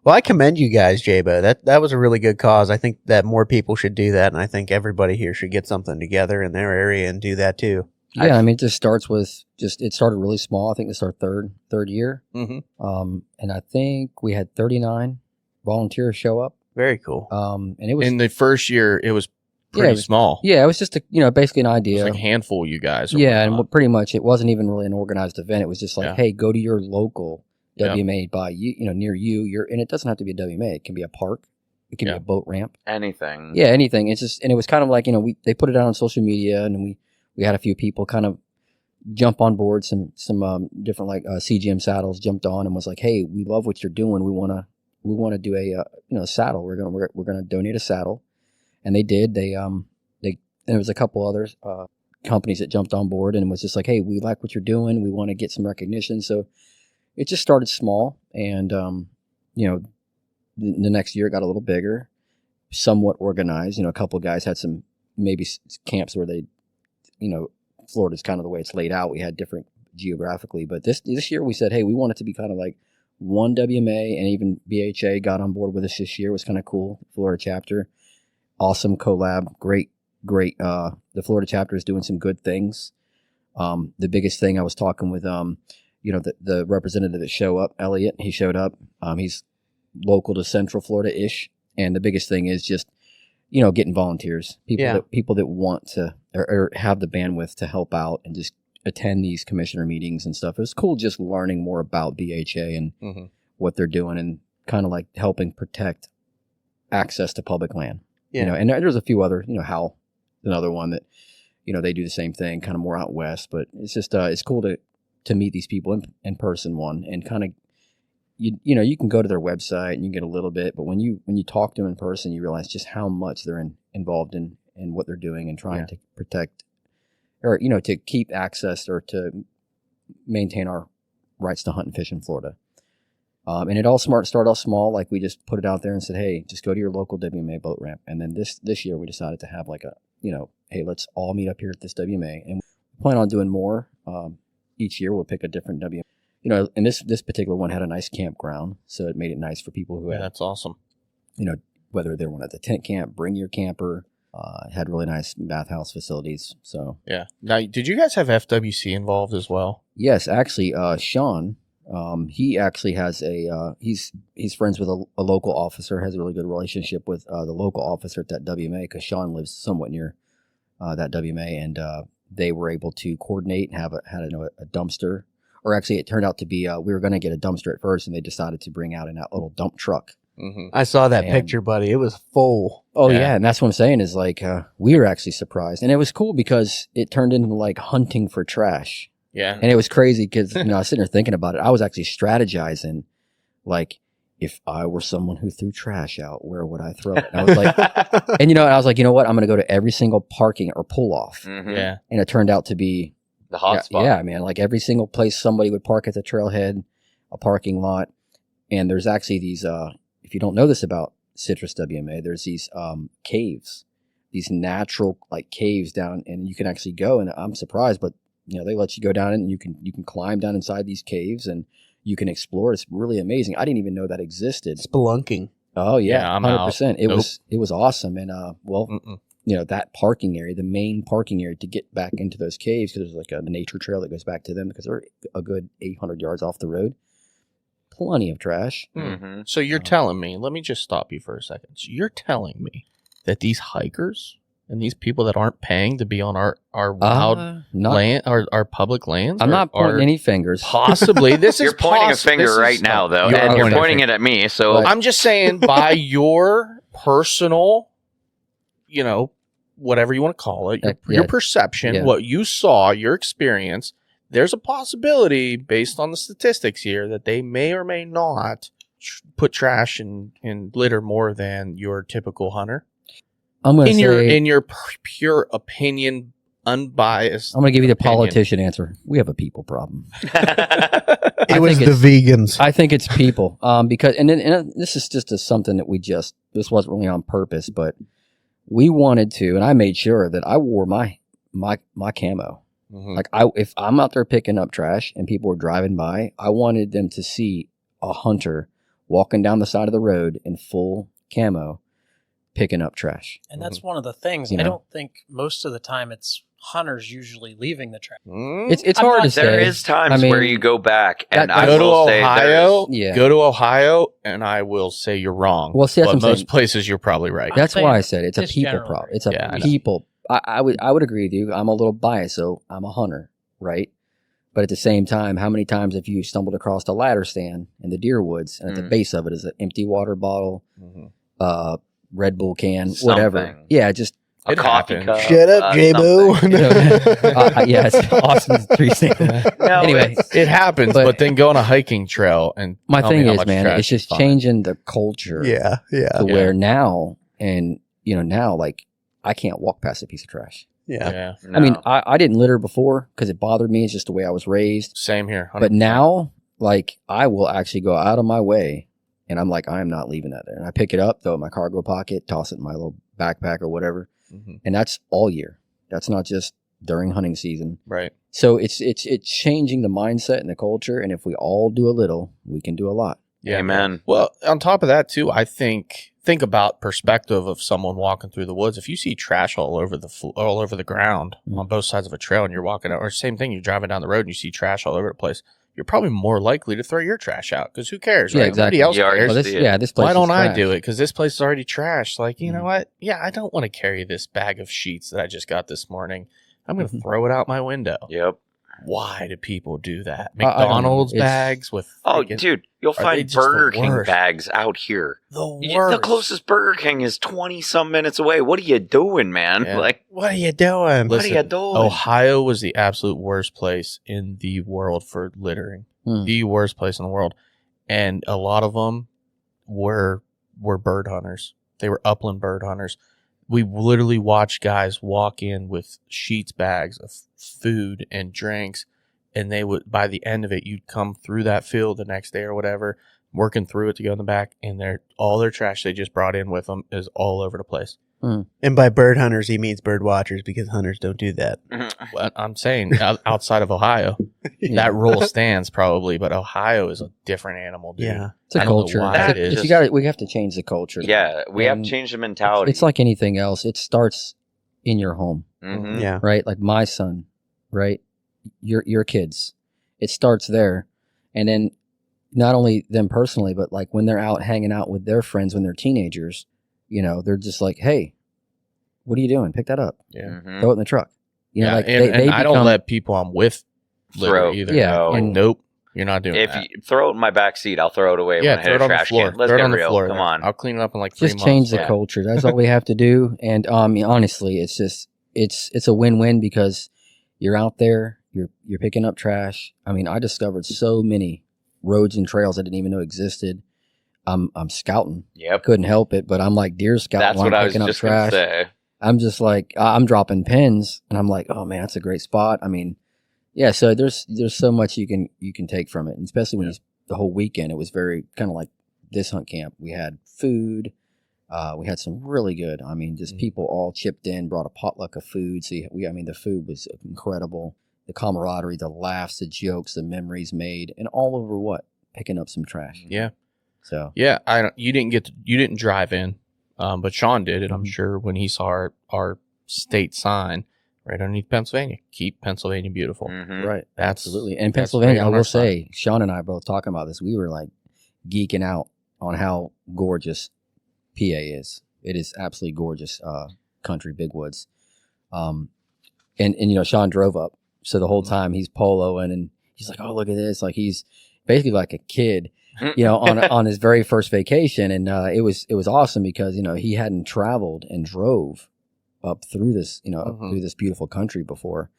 Well, I commend you guys, J-Bo. That was a really good cause. I think that more people should do that, and I think everybody here should get something together in their area and do that too. Yeah, I mean, it just starts with it started really small. I think it's our third year. Mm-hmm. And I think we had 39 volunteers show up. Very cool. And it was in the first year, it was pretty small. Yeah, it was just basically an idea. It was like a handful of you guys. Yeah, and pretty much it wasn't even really an organized event. It was just like, hey, go to your local WMA by near you. And it doesn't have to be a WMA. It can be a park. It can be a boat ramp. Anything. Yeah, anything. It's just, and it was kind of like, they put it out on social media, and we had a few people kind of jump on board. Some different like CGM saddles jumped on and was like, hey, we love what you're doing. We want to do a saddle. We're gonna donate a saddle, and they did. And there was a couple others companies that jumped on board and was just like, hey, we like what you're doing. We want to get some recognition. So it just started small, and the next year it got a little bigger, somewhat organized. A couple of guys had some maybe camps where they, Florida's kind of the way it's laid out. We had different geographically, but this year we said, hey, we want it to be kind of like one WMA, and even BHA got on board with us this year. It was kind of cool. Florida chapter, awesome collab, great. The Florida chapter is doing some good things. The biggest thing, I was talking with, the representative that showed up, Elliot, he showed up. He's local to Central Florida-ish. And the biggest thing is just, getting volunteers, people that want to, or have the bandwidth to help out and just attend these commissioner meetings and stuff. It was cool just learning more about BHA and what they're doing, and kind of like helping protect access to public land. And there's a few other, Hal, another one that, they do the same thing, kind of more out west. But it's just it's cool to meet these people in person, and kind of you can go to their website and you get a little bit, but when you talk to them in person, you realize just how much they're involved in what they're doing and trying to protect, or to keep access or to maintain our rights to hunt and fish in Florida. And it all started off small. Like, we just put it out there and said, hey, just go to your local WMA boat ramp. And then this year we decided to have like hey, let's all meet up here at this WMA, and we plan on doing more. Each year we'll pick a different WMA. And this particular one had a nice campground, so it made it nice for people who had, that's awesome. Whether they were at the tent camp, bring your camper. Had really nice bathhouse facilities. So yeah. Now, did you guys have FWC involved as well? Yes, actually, Sean. He actually has he's friends with a local officer, has a really good relationship with the local officer at that WMA, because Sean lives somewhat near that WMA, and they were able to coordinate and had a dumpster. Or actually, it turned out to be we were going to get a dumpster at first, and they decided to bring out that little dump truck. Mm-hmm. I saw that picture, buddy. It was full. Oh yeah, and that's what I'm saying is like we were actually surprised, and it was cool because it turned into like hunting for trash. Yeah, and it was crazy because I was sitting there thinking about it. I was actually strategizing, like, if I were someone who threw trash out, where would I throw it? And I was like, and I was like, you know what? I'm going to go to every single parking or pull off. Mm-hmm. Yeah, and it turned out to be the hot spot. Yeah, man, like every single place somebody would park at the trailhead, a parking lot, and there's actually these. If you don't know this about Citrus WMA, there's these caves, these natural like caves down, and you can actually go. And I'm surprised, but they let you go down and you can climb down inside these caves and you can explore. It's really amazing. I didn't even know that existed. Spelunking. Oh yeah, I'm 100%. out. It was awesome. And that parking area, the main parking area to get back into those caves, because there's like a nature trail that goes back to them, because they're a good 800 yards off the road. Plenty of trash. Mm-hmm. So you're telling me, let me just stop you for a second. So you're telling me that these hikers and these people that aren't paying to be on our wild land, our public lands, I'm not pointing any fingers. Possibly, this You're is pointing a finger right now, though, and you're pointing it at me. So I'm just saying, by your personal, whatever you want to call it, your perception, what you saw, your experience. There's a possibility, based on the statistics here, that they may or may not put trash in litter more than your typical hunter. I'm going to say, in your pure opinion, unbiased. I'm going to give you the politician answer. We have a people problem. It was the vegans. I think it's people. Because and this is just something that this wasn't really on purpose, but we wanted to, and I made sure that I wore my camo. Mm-hmm. Like if I'm out there picking up trash and people were driving by, I wanted them to see a hunter walking down the side of the road in full camo, picking up trash. And that's one of the things. I don't think most of the time it's hunters usually leaving the trash. It's hard to say. There is times where you go back, and I go will to say Ohio. Go to Ohio, and I will say you're wrong. Well, see, but most places you're probably right. That's why I said it's a people problem. It's a people. I would agree with you. I'm a little biased, so I'm a hunter, right? But at the same time, how many times have you stumbled across a ladder stand in the deer woods, and at the base of it is an empty water bottle, Red Bull can, whatever. Yeah, just a coffee cup. Shut up, J-Bo. Yeah, it's Austin's tree stand. Anyway, it happens, but then go on a hiking trail and my thing is, man, it's just changing the culture. Yeah. To where now, and now, like, I can't walk past a piece of trash. Yeah. No. I mean, I didn't litter before because it bothered me. It's just the way I was raised. Same here. 100%. But now, like, I will actually go out of my way, and I'm like, I am not leaving that there. And I pick it up, throw it in my cargo pocket, toss it in my little backpack or whatever. Mm-hmm. And that's all year. That's not just during hunting season. Right. So it's changing the mindset and the culture. And if we all do a little, we can do a lot. Yeah, amen. Well, on top of that, too, I think about perspective of someone walking through the woods. If you see trash all over the ground on both sides of a trail, and you're walking out, or same thing, you're driving down the road and you see trash all over the place, you're probably more likely to throw your trash out because who cares? Right? Yeah, exactly. Nobody else cares. This place. Why don't I do it? Because this place is already trashed. Like, you know what? Yeah, I don't want to carry this bag of sheets that I just got this morning. I'm going to throw it out my window. Yep. why do people do that? I don't know. McDonald's It's- bags with Oh, freaking- dude, you'll are they find just the Burger King worst? bags out here. the The worst. closest Burger King is 20-some minutes away. What are you doing, man? Yeah. Like, What are you doing? what are you doing? Ohio was the absolute worst place in the world for littering. The worst place in the world. And a lot of them were bird hunters. They were upland bird hunters. We literally watched guys walk in with sheets bags of food and drinks, and they would, by the end of it, you'd come through that field the next day or whatever, working through it to go in the back, and all their trash they just brought in with them is all over the place. And by bird hunters, he means bird watchers because hunters don't do that. But I'm saying outside of Ohio, that rule stands probably, but Ohio is a different animal, dude. Yeah. It's a I don't know culture. why That it is. We have to change the culture. Yeah, we have And to change the mentality. It's like anything else. It starts in your home, Mhm. Yeah. right? Like my son, right? Your kids. It starts there. And then not only them personally, but like when they're out hanging out with their friends when they're teenagers, they're just like, hey, what are you doing? Pick that up. Yeah. Mhm. Throw it in the truck. Like and I don't become- let people I'm with litter Throw. either. Yeah, No. Like, and- nope, you're not doing If that. you throw it in my back seat, I'll throw it away Yeah, when I throw hit it a on the trash floor. can. Let's Throw it get on the real. floor. Come on. I'll clean it up in like 3 just months. change the Yeah. culture. That's all we have to do. And honestly, it's just it's a win-win because you're out there, you're picking up trash. I mean, I discovered so many roads and trails I didn't even know existed. I'm scouting. I Yep. couldn't help it, but I'm like deer scouting That's while what I'm I was picking up just going to trash. say. I'm just like I'm dropping pins, and I'm like, oh man, that's a great spot. I mean, yeah. So there's so much you can take from it, and especially when the whole weekend it was very kind of like this hunt camp. We had food, we had some really good. I mean, just people all chipped in, brought a potluck of food. So the food was incredible. The camaraderie, the laughs, the jokes, the memories made, and all over what picking up some trash. Yeah, So yeah. You didn't drive in, but Sean did, and I'm sure when he saw our state sign right underneath Pennsylvania, keep Pennsylvania beautiful. Mhm. right, That's absolutely. And that's Pennsylvania, right I on will our side. say, Sean and I both talking about this. We were like geeking out on how gorgeous PA is. It is absolutely gorgeous country, big woods. And Sean drove up, so the whole time he's poloing and he's like, "Oh, look at this!" Like he's basically like a kid, on his very first vacation, and it was awesome because he hadn't traveled and drove up through this up through this beautiful country before.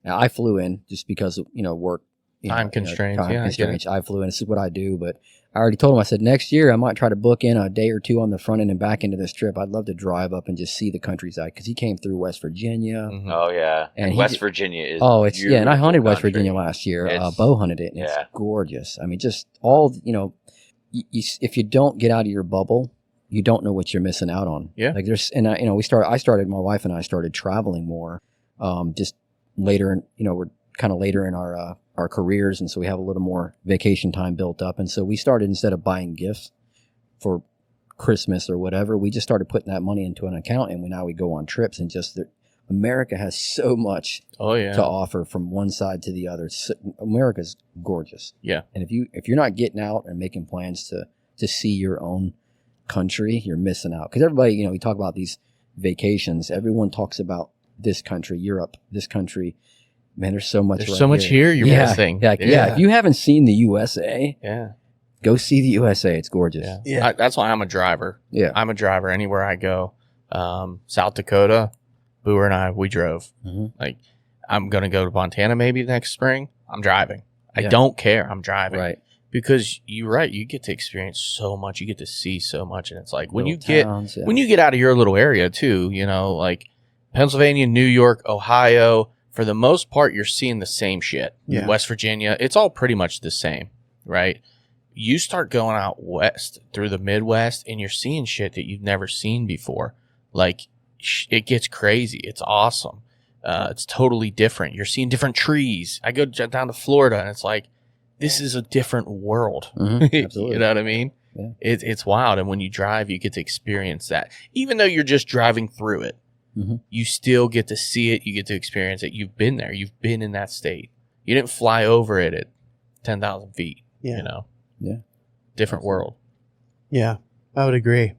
Now I flew in just because of work. Time constraints, time yeah, I get it. constraints. I flew in. This is what I do, but I already told him. I said next year I might try to book in a day or two on the front end and back into this trip. I'd love to drive up and just see the countryside because he came through West Virginia. Mhm. Oh, yeah. And he West did- Virginia is Oh, it's and I beautiful hunted West country. Virginia last year. It's- Bo hunted it, and yeah. it's gorgeous. I mean, just all if you don't get out of your bubble, you don't know what you're missing out on. Yeah. Like there's my wife and I started traveling more, just later, we're kind of later in our careers, and so we have a little more vacation time built up, and so we started, instead of buying gifts for Christmas or whatever, we just started putting that money into an account, and now we go on trips, and America has so much Oh yeah. to offer from one side to the other. America's gorgeous. Yeah. And if you're not getting out and making plans to see your own country, you're missing out. Because everybody, we talk about these vacations. Everyone talks about this country, Europe, this country. Man, there's so much. There's right so much here you're missing. Yeah, if you haven't seen the USA, Yeah. go see the USA. It's gorgeous. Yeah. Yeah. That's why I'm a driver. Yeah. I'm a driver anywhere I go. South Dakota, Booer and I, we drove. Mhm. Like, I'm going to go to Montana maybe next spring. I'm driving. I Yeah. don't care. I'm driving. Right. Because you're right. You get to experience so much. You get to see so much. And it's like when Little you get towns, yeah. when you get out of your little area too, like Pennsylvania, New York, Ohio, for the most part, you're seeing the same shit. Yeah. West Virginia, it's all pretty much the same, right? You start going out west through the Midwest and you're seeing shit that you've never seen before. Like, it gets crazy. It's awesome. It's totally different. You're seeing different trees. I go down to Florida and it's like, this is a different world. Mhm, absolutely. You know what I mean? Yeah. It's wild. And when you drive, you get to experience that. Even though you're just driving through it, Mhm. you still get to see it. You get to experience it. You've been there. You've been in that state. You didn't fly over it at 10,000 feet. Yeah. Yeah. Different world. Yeah, I would agree.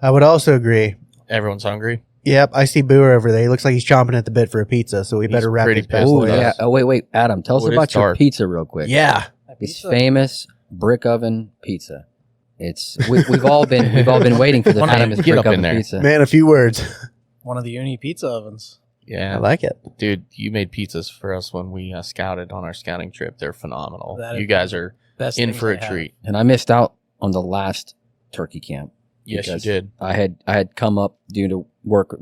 I would also agree. Everyone's hungry. Yep, I see Booer over there. He looks like he's chomping at the bit for a pizza, so we He's better wrap pretty this bad pissed boy at up. yeah. us. Oh, wait, Adam, tell us Oh, it is about your dark. pizza real quick. Yeah. It's famous brick oven pizza. We've all been waiting for the Adam, famous get brick up in oven there. pizza. Man, a few words. One of the uni pizza ovens. Yeah. I like it. Dude, you made pizzas for us when we scouted on our scouting trip. They're phenomenal. That You is guys are Best in things for I a had. treat. And I missed out on the last turkey camp. Yes, you because did. I had come up due to work,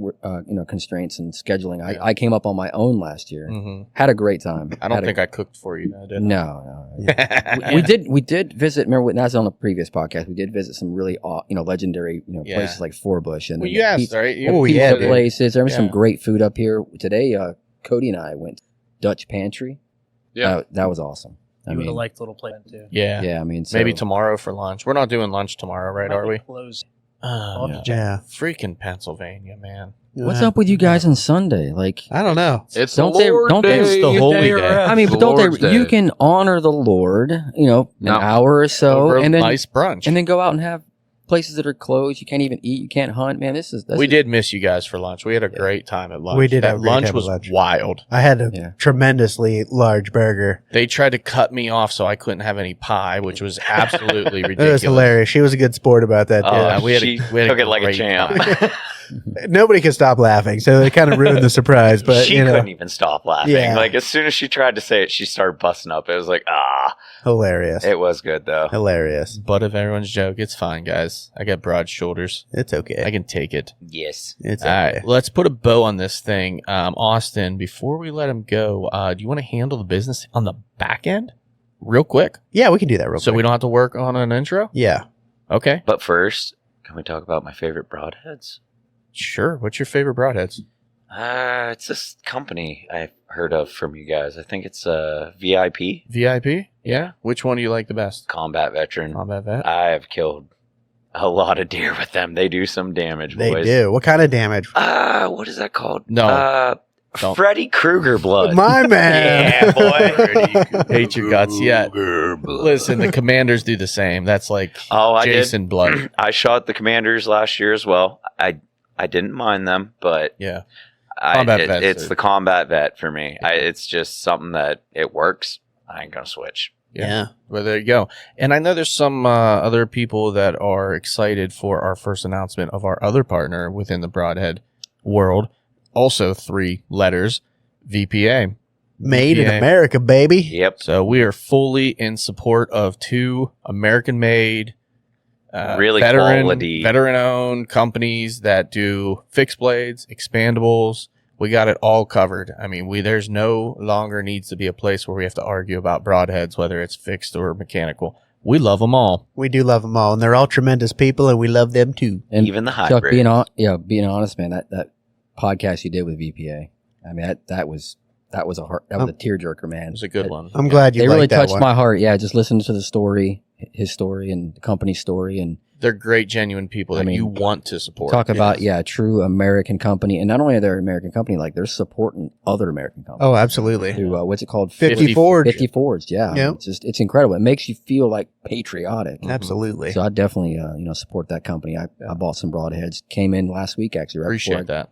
constraints and scheduling. I came up on my own last year. Hmm. Had a great time. I don't think I cooked for you, did I? No. No. We did visit. Remember, that's on the previous podcast. We did visit some really, legendary, Yeah. places like Four Bush and Well, you asked, pizza, right? Oh, pizza yeah, dude. places. There was some Yeah. great food up here today. Cody and I went to Dutch Pantry. Yeah. That was awesome. You would have liked Little Plate too. Yeah. Yeah, I mean, so, Maybe tomorrow for lunch. We're not doing lunch tomorrow, right? Might Are be we? closed. Oh, I'll have to check. Yeah. freaking Pennsylvania, man. What's up with you guys on Sunday? Like, I don't know. It's Don't the they- Lord don't they- Day. It's the holy day. I mean, The but don't Lord's they? You Day. can honor the Lord, an No. hour or so, Over a and then nice brunch. and then go out and have places that are closed. You can't even eat. You can't hunt. Man, this is We did miss you guys for lunch. We had a great time at lunch. We did That have a great lunch time at was lunch. wild. I had a Yeah. tremendously large burger. They tried to cut me off so I couldn't have any pie, which was absolutely It ridiculous. was hilarious. She was a good sport about that, too. Oh, we had a- she we had a took it like a great champ. time. Nobody could stop laughing, so it kind of ruined the surprise. But she you know, couldn't even stop laughing. Yeah. Like as soon as she tried to say it, she started busting up. It was like, hilarious, it was good though. hilarious. Butt of everyone's joke. It's fine, guys. I got broad shoulders. It's okay. I can take it. Yes. It's All okay. right, let's put a bow on this thing. Austin, before we let him go, do you want to handle the business on the back end real quick Yeah, we can do that real so quick. we don't have to work on an intro? Yeah. Okay, But first, can we talk about my favorite broadheads? sure. What's your favorite broadheads? It's this company I've heard of from you guys. I think it's VIP, VIP? Yeah. Which one do you like the best? combat veteran. Combat vet? I have killed a lot of deer with them. They do some damage, They boys. do. What kind of damage? What is that called? No. Don't. Freddy Krueger blood. My man. Yeah, boy. Hate your guts yet. Listen, the commanders do the same. That's like Oh, I did. Jason Blood. I shot the commanders last year as well. I didn't mind them, but Yeah. Combat vets it's are- the combat vet for me. It's just something that it works. I ain't gonna switch. Yeah. Well, there you go. And I know there's some other people that are excited for our first announcement of our other partner within the Broadhead world. Also 3 letters, VPA. Made in VPA. America, baby. Yep. So we are fully in support of 2 American-made, Really quality. veteran-owned companies that do fixed blades, expandables. We got it all covered. I mean, there's no longer needs to be a place where we have to argue about broadheads, whether it's fixed or mechanical. We love them all. We do love them all, and they're all tremendous people, and we love them too. And Even the Chuck, hybrid. being honest, man, that podcast you did with VPA, I mean, that was a tearjerker, man. It was a good one. I'm glad you They liked really that touched one. my heart. Yeah, just listening to the story, his story, and the company's story, and They're great, genuine people I that mean, you want to support. talk about a true American company, and not only are they an American company, like they're supporting other American companies. Oh, absolutely. Through what's it called? 50 Forge. 50 Forged. Yeah, Yep. it's incredible. It makes you feel like patriotic. Absolutely. So I definitely support that company. I bought some broadheads. Came in last week actually. Right Appreciate before that.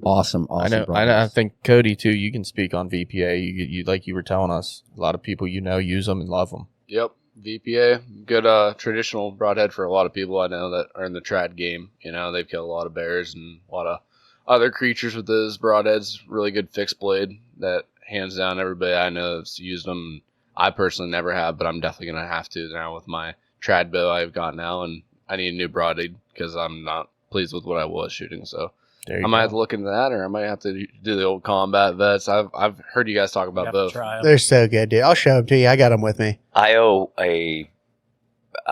Awesome. I know. I broadheads. think Cody too. You can speak on VPA. You like you were telling us. A lot of people use them and love them. Yep. VPA, good traditional broadhead for a lot of people I know that are in the trad game. You know, they've killed a lot of bears and a lot of other creatures with those broadheads. Really good fixed blade that hands down everybody I know that's used them. I personally never have, but I'm definitely going to have to now with my trad bow I've got now, and I need a new broadhead because I'm not pleased with what I was shooting. So There you I might go. have to look into that, or I might have to do the old combat vets. I've heard you guys talk You about have to both. try 'em. They're so good, dude. I'll show them to you. I got them with me. I owe a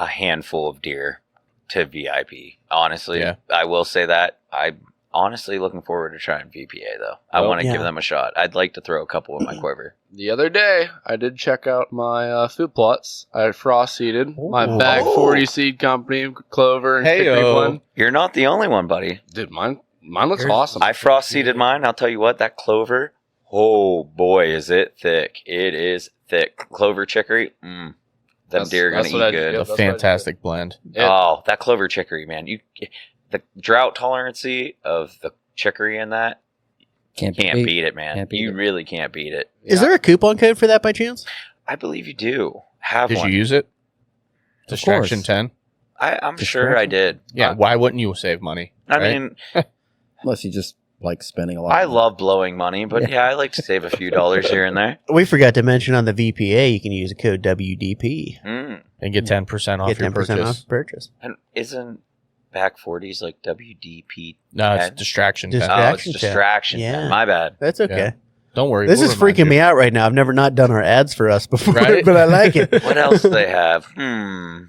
handful of deer to VIP. Honestly, Yeah. I will say that. I'm honestly looking forward to trying VPA though. I Well, want to yeah. give them a shot. I'd like to throw a couple in my quiver. The other day, I did check out my food plots. I frost seeded my Ooh. bag Oh. 40 seed company, Clover and Hey-o. Hickory blend. You're not the only one, buddy. Dude, mine looks Yours- awesome. I frost seeded mine. I'll tell you what, that clover. Oh boy, is it thick! It is thick. Clover chicory. Them deer are gonna that's what I eat did. good. Yep, A that's what I did. fantastic blend. It- Oh, that clover chicory, man! The drought tolerancy of the chicory in that, Can't beat it, man. Can't beat You it. really can't beat it. Is there a coupon code for that by chance? I believe you do have Did one. you use it? Distraction course. 10. I'm sure I did. Yeah. Why wouldn't you save money? I right? mean, Unless you just like spending a lot. I love blowing money, but yeah, I like to save a few dollars here and there. We forgot to mention on the VPA, you can use the code WDP. Mm. and get 10% off Get your 10% purchase. off purchase. And isn't back 40s like WDP? No, it's 10? distraction. Just- 10. Oh, it's Distraction 10. distraction. Yeah. 10. My bad. That's okay. Yeah. Don't worry. This we'll is remind freaking you. me out right now. I've never not done our ads for us before, Right? but I like it. What else do they have? I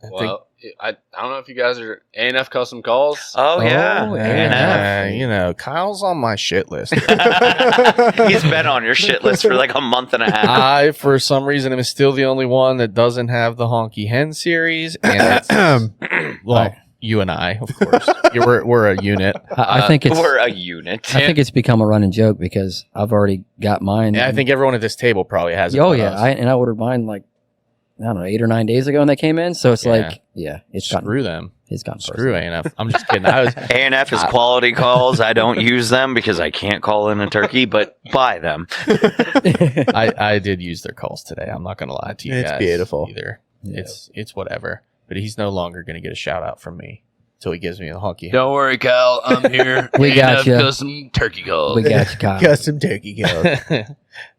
think- Well, I don't know if you guys are A&F Custom Calls. Oh, yeah. yeah. You know, Kyle's on my shit list. He's been on your shit list for like a month and a half. I, for some reason, am still the only one that doesn't have the Honky Hen series. And it's, well, you and I, of course. We're a unit. I think it's. We're a unit. I think it's become a running joke because I've already got mine. And I think everyone at this table probably has it. Oh but yeah, us. I ordered mine like I don't know 8 or 9 days ago when they came in. So it's Yeah. like it's Screw them. It's gone. Screw A&F. I'm just kidding. I was A&F is quality calls. I don't use them because I can't call in a turkey, but buy them. I did use their calls today. I'm not going to lie to you It's guys beautiful. either. Yeah. It's whatever. But he's no longer going to get a shout out from me until he gives me a Honky Hen. Don't worry, Kyle. I'm here. We got A&F ya. Custom Turkey Calls. We got you, Kyle. Custom turkey go.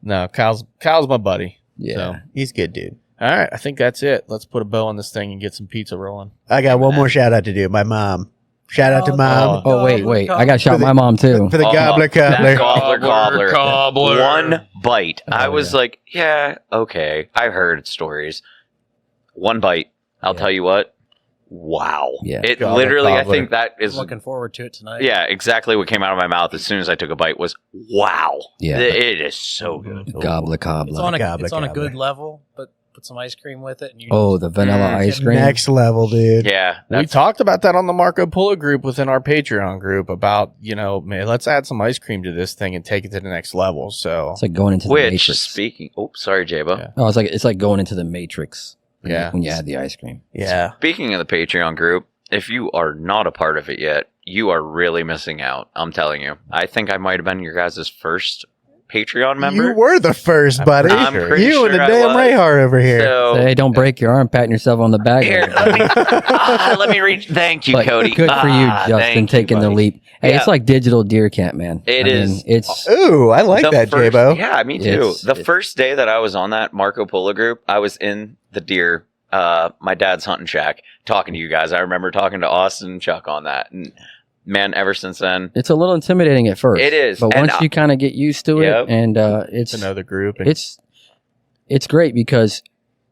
No, Kyle's my buddy. Yeah. So, He's good, dude. all right, I think that's it. Let's put a bow on this thing and get some pizza rolling. I got one more shout out to do. My mom. Shout out to mom Oh wait, I got to shout my mom too. for the Oh, gobbler that cobbler. Gobbler. Cobbler. One bite. I was yeah. like, yeah, okay. I heard stories. One bite. I'll tell you what. Wow. Yeah. It Gobbler, literally, I cobbler. think that is, Looking forward to it tonight. yeah, exactly what came out of my mouth as soon as I took a bite was, wow. Yeah. It is so good. Gobbler It's cobbler. on a Gobbler, it's on a gobbler. good level, but put some ice cream with it. And you Oh, the vanilla Mm. ice cream. Next level, dude. Yeah. We That's, talked about that on the Marco Polo group within our Patreon group about, man, let's add some ice cream to this thing and take it to the next level. So, It's like going into the which, Matrix. speaking, sorry, Jabo. Yeah. Oh, it's like going into the Matrix. Yeah. When you add the ice cream. Yeah. Speaking of the Patreon group, if you are not a part of it yet, you are really missing out. I'm telling you. I think I might have been your guys' first Patreon member. You were the first, buddy. I'm pretty You sure and the I damn was. Rayhar over here. So, Hey, don't break your arm patting yourself on the back. here, let me reach. Thank you, But Cody. good for you, Justin, thank you, taking the buddy. leap. Hey, Yeah. it's like digital deer camp, man. It I mean, is. it's Ooh, I like The that, first- J-Bo. Yeah, me too. It's- The first day that I was on that Marco Polo group, I was in the deer, my dad's hunting shack, talking to you guys. I remember talking to Austin and Chuck on that. And man, ever since then, it's a little intimidating at first. It is. but And once you kind of get used to it, Yep. and it's to know the group. And it's great because,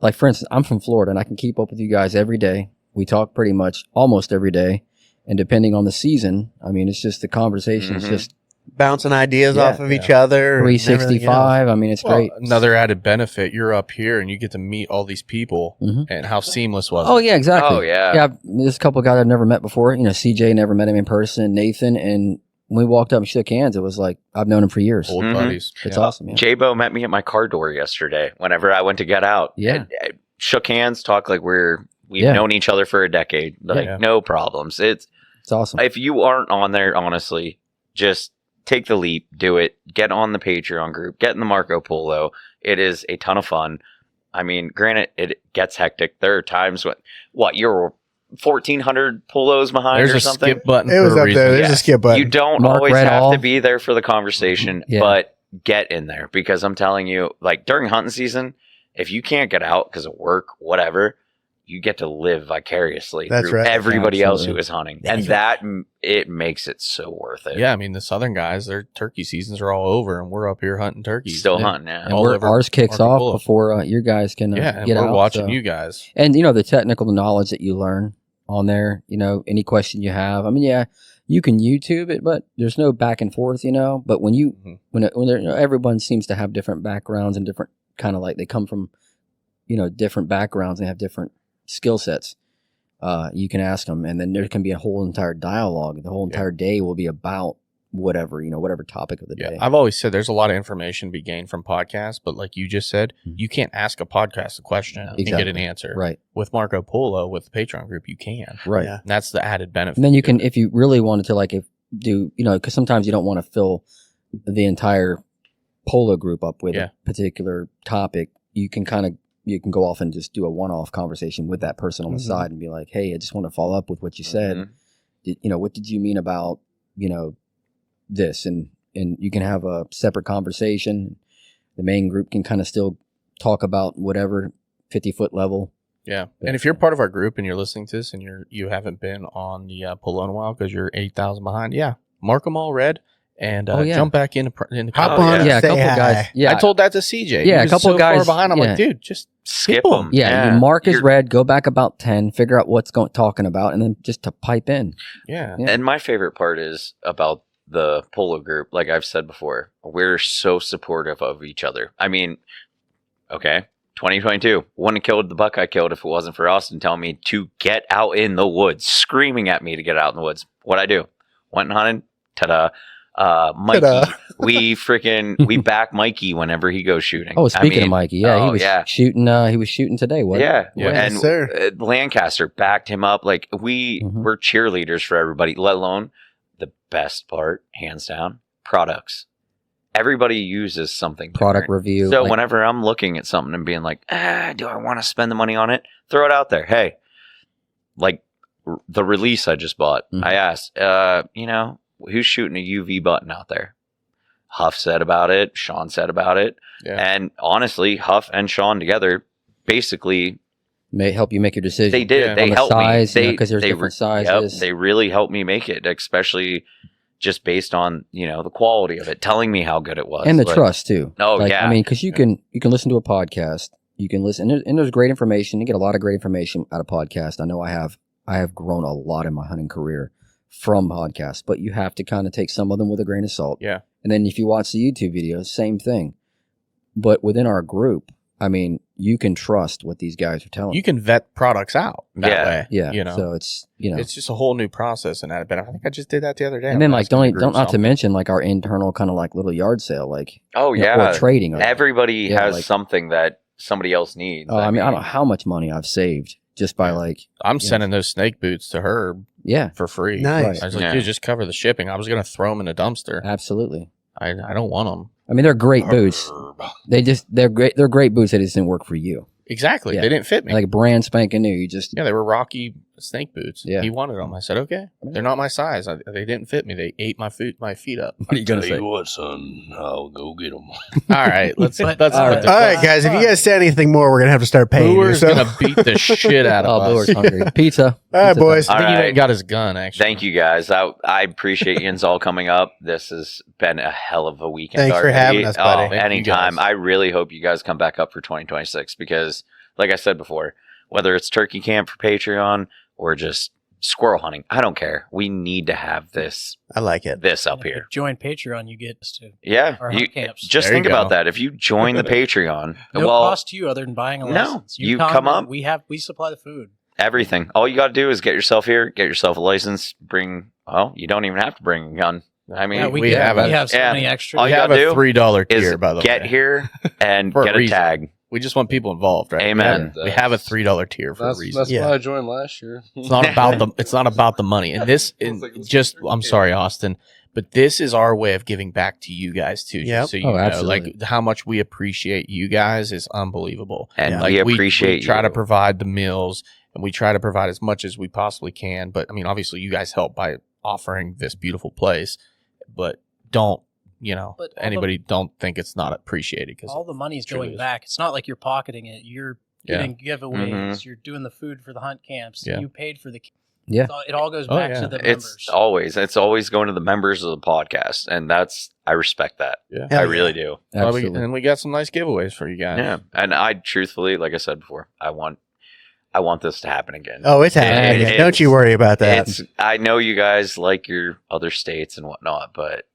like for instance, I'm from Florida and I can keep up with you guys every day. We talk pretty much almost every day, and depending on the season, I mean, it's just the conversation. It's Mhm. just Bouncing ideas Yeah. off of each other. and everything else. 365. I mean, it's well, great. another added benefit, you're up here and you get to meet all these people. Mhm. And how seamless was Oh it? yeah, exactly. Oh, yeah. Yeah, there's a couple of guys I've never met before. You know, CJ never met him in person. Nathan, and when we walked up and shook hands, it was like I've known him for years. Old Mhm. buddies. It's Yeah. awesome. Yeah. J-Bo met me at my car door yesterday whenever I went to get out. Yeah. And shook hands, talked like we've Yeah. known each other for a decade. Like, Yeah. no problems. It's awesome. If you aren't on there, honestly, just take the leap, do it, get on the Patreon group, get in the Marco Polo. It is a ton of fun. I mean, granted, it gets hectic. There are times when, you're 1,400 polos behind There's or a something? skip button It was for a up reason. there. There's Yeah. a skip button. You don't Mark always read have all. to be there for the conversation, Yeah. but get in there because I'm telling you, like during hunting season, if you can't get out because of work, whatever, you get to live vicariously That's through right. everybody else Absolutely. who is hunting. That's And that, it makes it so worth it. Yeah, I mean, the southern guys, their turkey seasons are all over and we're up here hunting turkeys. Still Yeah. hunting, yeah. and all over ours kicks Marco off Polo. before your guys can Yeah, and get we're out. watching so. you guys. And the technical knowledge that you learn on there, any question you have. I mean, yeah, you can YouTube it, but there's no back and forth, But when you Mhm. when everyone seems to have different backgrounds and different kind of like they come from different backgrounds and have different skill sets. You can ask them, and then there can be a whole entire dialogue. The whole entire day will be about whatever topic of the Yeah, day. I've always said there's a lot of information to be gained from podcasts, but like you just said, Mhm. you can't ask a podcast a question and get an Exactly. answer. Right, With Marco Polo, with the Patreon group, you can. right. Yeah. And that's the added benefit. And then you to can, it. if you really wanted to, like, do, because sometimes you don't want to fill the entire polo group up with a particular topic. You can go off and just do a one-off conversation with that person on the side and be like, hey, I just want to follow up with what you said. What did you mean about, this? And you can have a separate conversation. The main group can kind of still talk about whatever 50-foot level. Yeah. And if you're part of our group and you're listening to this and you haven't been on the polo in a while because you're 8,000 behind, mark them all red and jump back in the Hop on and a couple say hi. guys. Yeah. I told that to CJ. Yeah, He was a couple so guys far behind. I'm yeah. like, dude, just skip Skip 'em. them. Yeah, you mark as red, go back about 10, figure out what's talking about, and then just to pipe in. Yeah. And my favorite part is about the polo group. Like I've said before, we're so supportive of each other. I mean, okay, 2022 wouldn't have killed the buck I killed if it wasn't for Austin telling me to get out in the woods, screaming at me to get out in the woods. What'd I do? Went and hunted. Ta-da. Mikey, Ta-da. we back Mikey whenever he goes shooting. Oh, speaking of Mikey, he was shooting. He was shooting today. Yeah, Yes, and sir. Lancaster backed him up. Like we Mhm. were cheerleaders for everybody. Let alone the best part, hands down, products. Everybody uses something Product different. review. So like- whenever I'm looking at something and being like, do I want to spend the money on it? Throw it out there. Hey, like the release I just bought. Mhm. I asked, who's shooting a UV button out there? Huff said about it. Sean said about it. Yeah. And honestly, Huff and Sean together basically may help you make your decision. they did. Yeah. They On the helped size, me. because there's different sizes. They really helped me make it, especially just based on the quality of it, telling me how good it was, and the Like, trust too. Oh, like, yeah. I mean, because you can listen to a podcast, you can listen, and there's great information. You get a lot of great information out of podcasts. I know I have grown a lot in my hunting career from podcasts, but you have to kind of take some of them with a grain of salt. Yeah. And then if you watch the YouTube videos, same thing. But within our group, I mean, you can trust what these guys are telling You can vet products out that Yeah. way. Yeah. So it's It's just a whole new process in that. But I think I just did that the other day. and then I like was asking the don't group not to something. mention like our internal kind of like little yard sale, like Oh or trading. Everybody Yeah, has like- something that somebody else needs. I mean, I don't know how much money I've saved just by like I'm sending those snake boots to Herb yeah, for free. Nice. I was like, Yeah. dude, just cover the shipping. I was going to throw them in a dumpster. absolutely. I don't want them. I mean, they're great boots. They're great. They're great boots. They just didn't work for you. Exactly. Yeah. They didn't fit me. Like brand spanking new. You just Yeah, they were Rocky snake boots. Yeah. He wanted them. I said, okay. They're not my size. They didn't fit me. They ate my feet up. what are you gonna say? what, son? I'll go get them. All right, let's But- let's all put right. the All right, guys. If you guys say anything more, we're gonna have to start paying you. Brewer's So. gonna beat the shit out Oh, of Brewer's us. hungry. Pizza. All right, Pizza boys. I think he All went right. and got his gun. Actually, Thank you guys. I appreciate yous all coming up. This has been a hell of a weekend. Thanks for already. having us, buddy. Oh, Thank you, anytime. guys. I really hope you guys come back up for 2026 because, like I said before, whether it's turkey camp for Patreon or just squirrel hunting, I don't care. We need to have this I like it. up If you here. join Patreon, you get to Yeah, Our you, hunt camps. just There you think about go. that. If you join the Patreon, no well, cost to you other than buying a No, license. you come and up. We supply the food. everything. All you got to do is get yourself here, get yourself a license, you don't even have to bring a gun. I mean, Yeah, we have so yeah. many extra. All We you have gotta a do $3 is tier, by the way. get here and For a get a reason. tag. We just want people involved, right? Amen. We have a $3 tier for That's a reason. Yeah. why I joined last year. It's not about the. It's not about the money. And this, I'm sorry, Austin, but this is our way of giving back to you guys too. Yep. Just so you Oh, know, absolutely. like how much we appreciate you guys is unbelievable. And Yeah. Like we appreciate we try you. to provide the meals and we try to provide as much as we possibly can. But I mean, obviously, you guys help by offering this beautiful place. But don't But all the- anybody don't think it's not appreciated because all the money's truly going is. back. It's not like you're pocketing it. You're giving giveaways. Mhm. You're doing the food for the hunt camps. Yeah. You paid for the. Yeah. It all goes Oh, back yeah. to the members. It's always going to the members of the podcast, and I respect that. yeah. Hell I yeah. really do. Absolutely. And we got some nice giveaways for you guys. Yeah, and I truthfully, like I said before, I want this to happen again. Oh, it's happening. It- Don't you worry about that. I know you guys like your other states and whatnot, but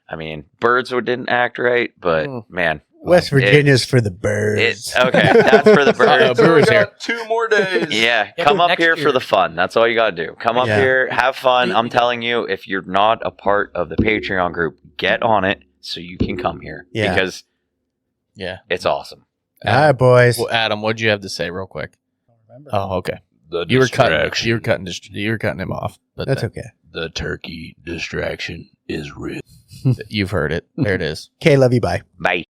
I mean, Birdswood didn't act right, but man, West Virginia's for the birds. it's okay. That's for the birds. Brewers here. 2 more days. Yeah, Yeah, come but up next here year- for the fun. That's all you got to do. Come up Yeah. here, have fun. I'm Completely telling you, if you're not a part of the Patreon group, get on it so you can come here Yeah. because Yeah. it's awesome. All right, boys. Well, Adam, what'd you have to say real quick? I don't remember. Oh, okay. You were cutting him off. But That's okay. The turkey distraction is real. You've heard it. There it is. Okay, love you. Bye. Bye.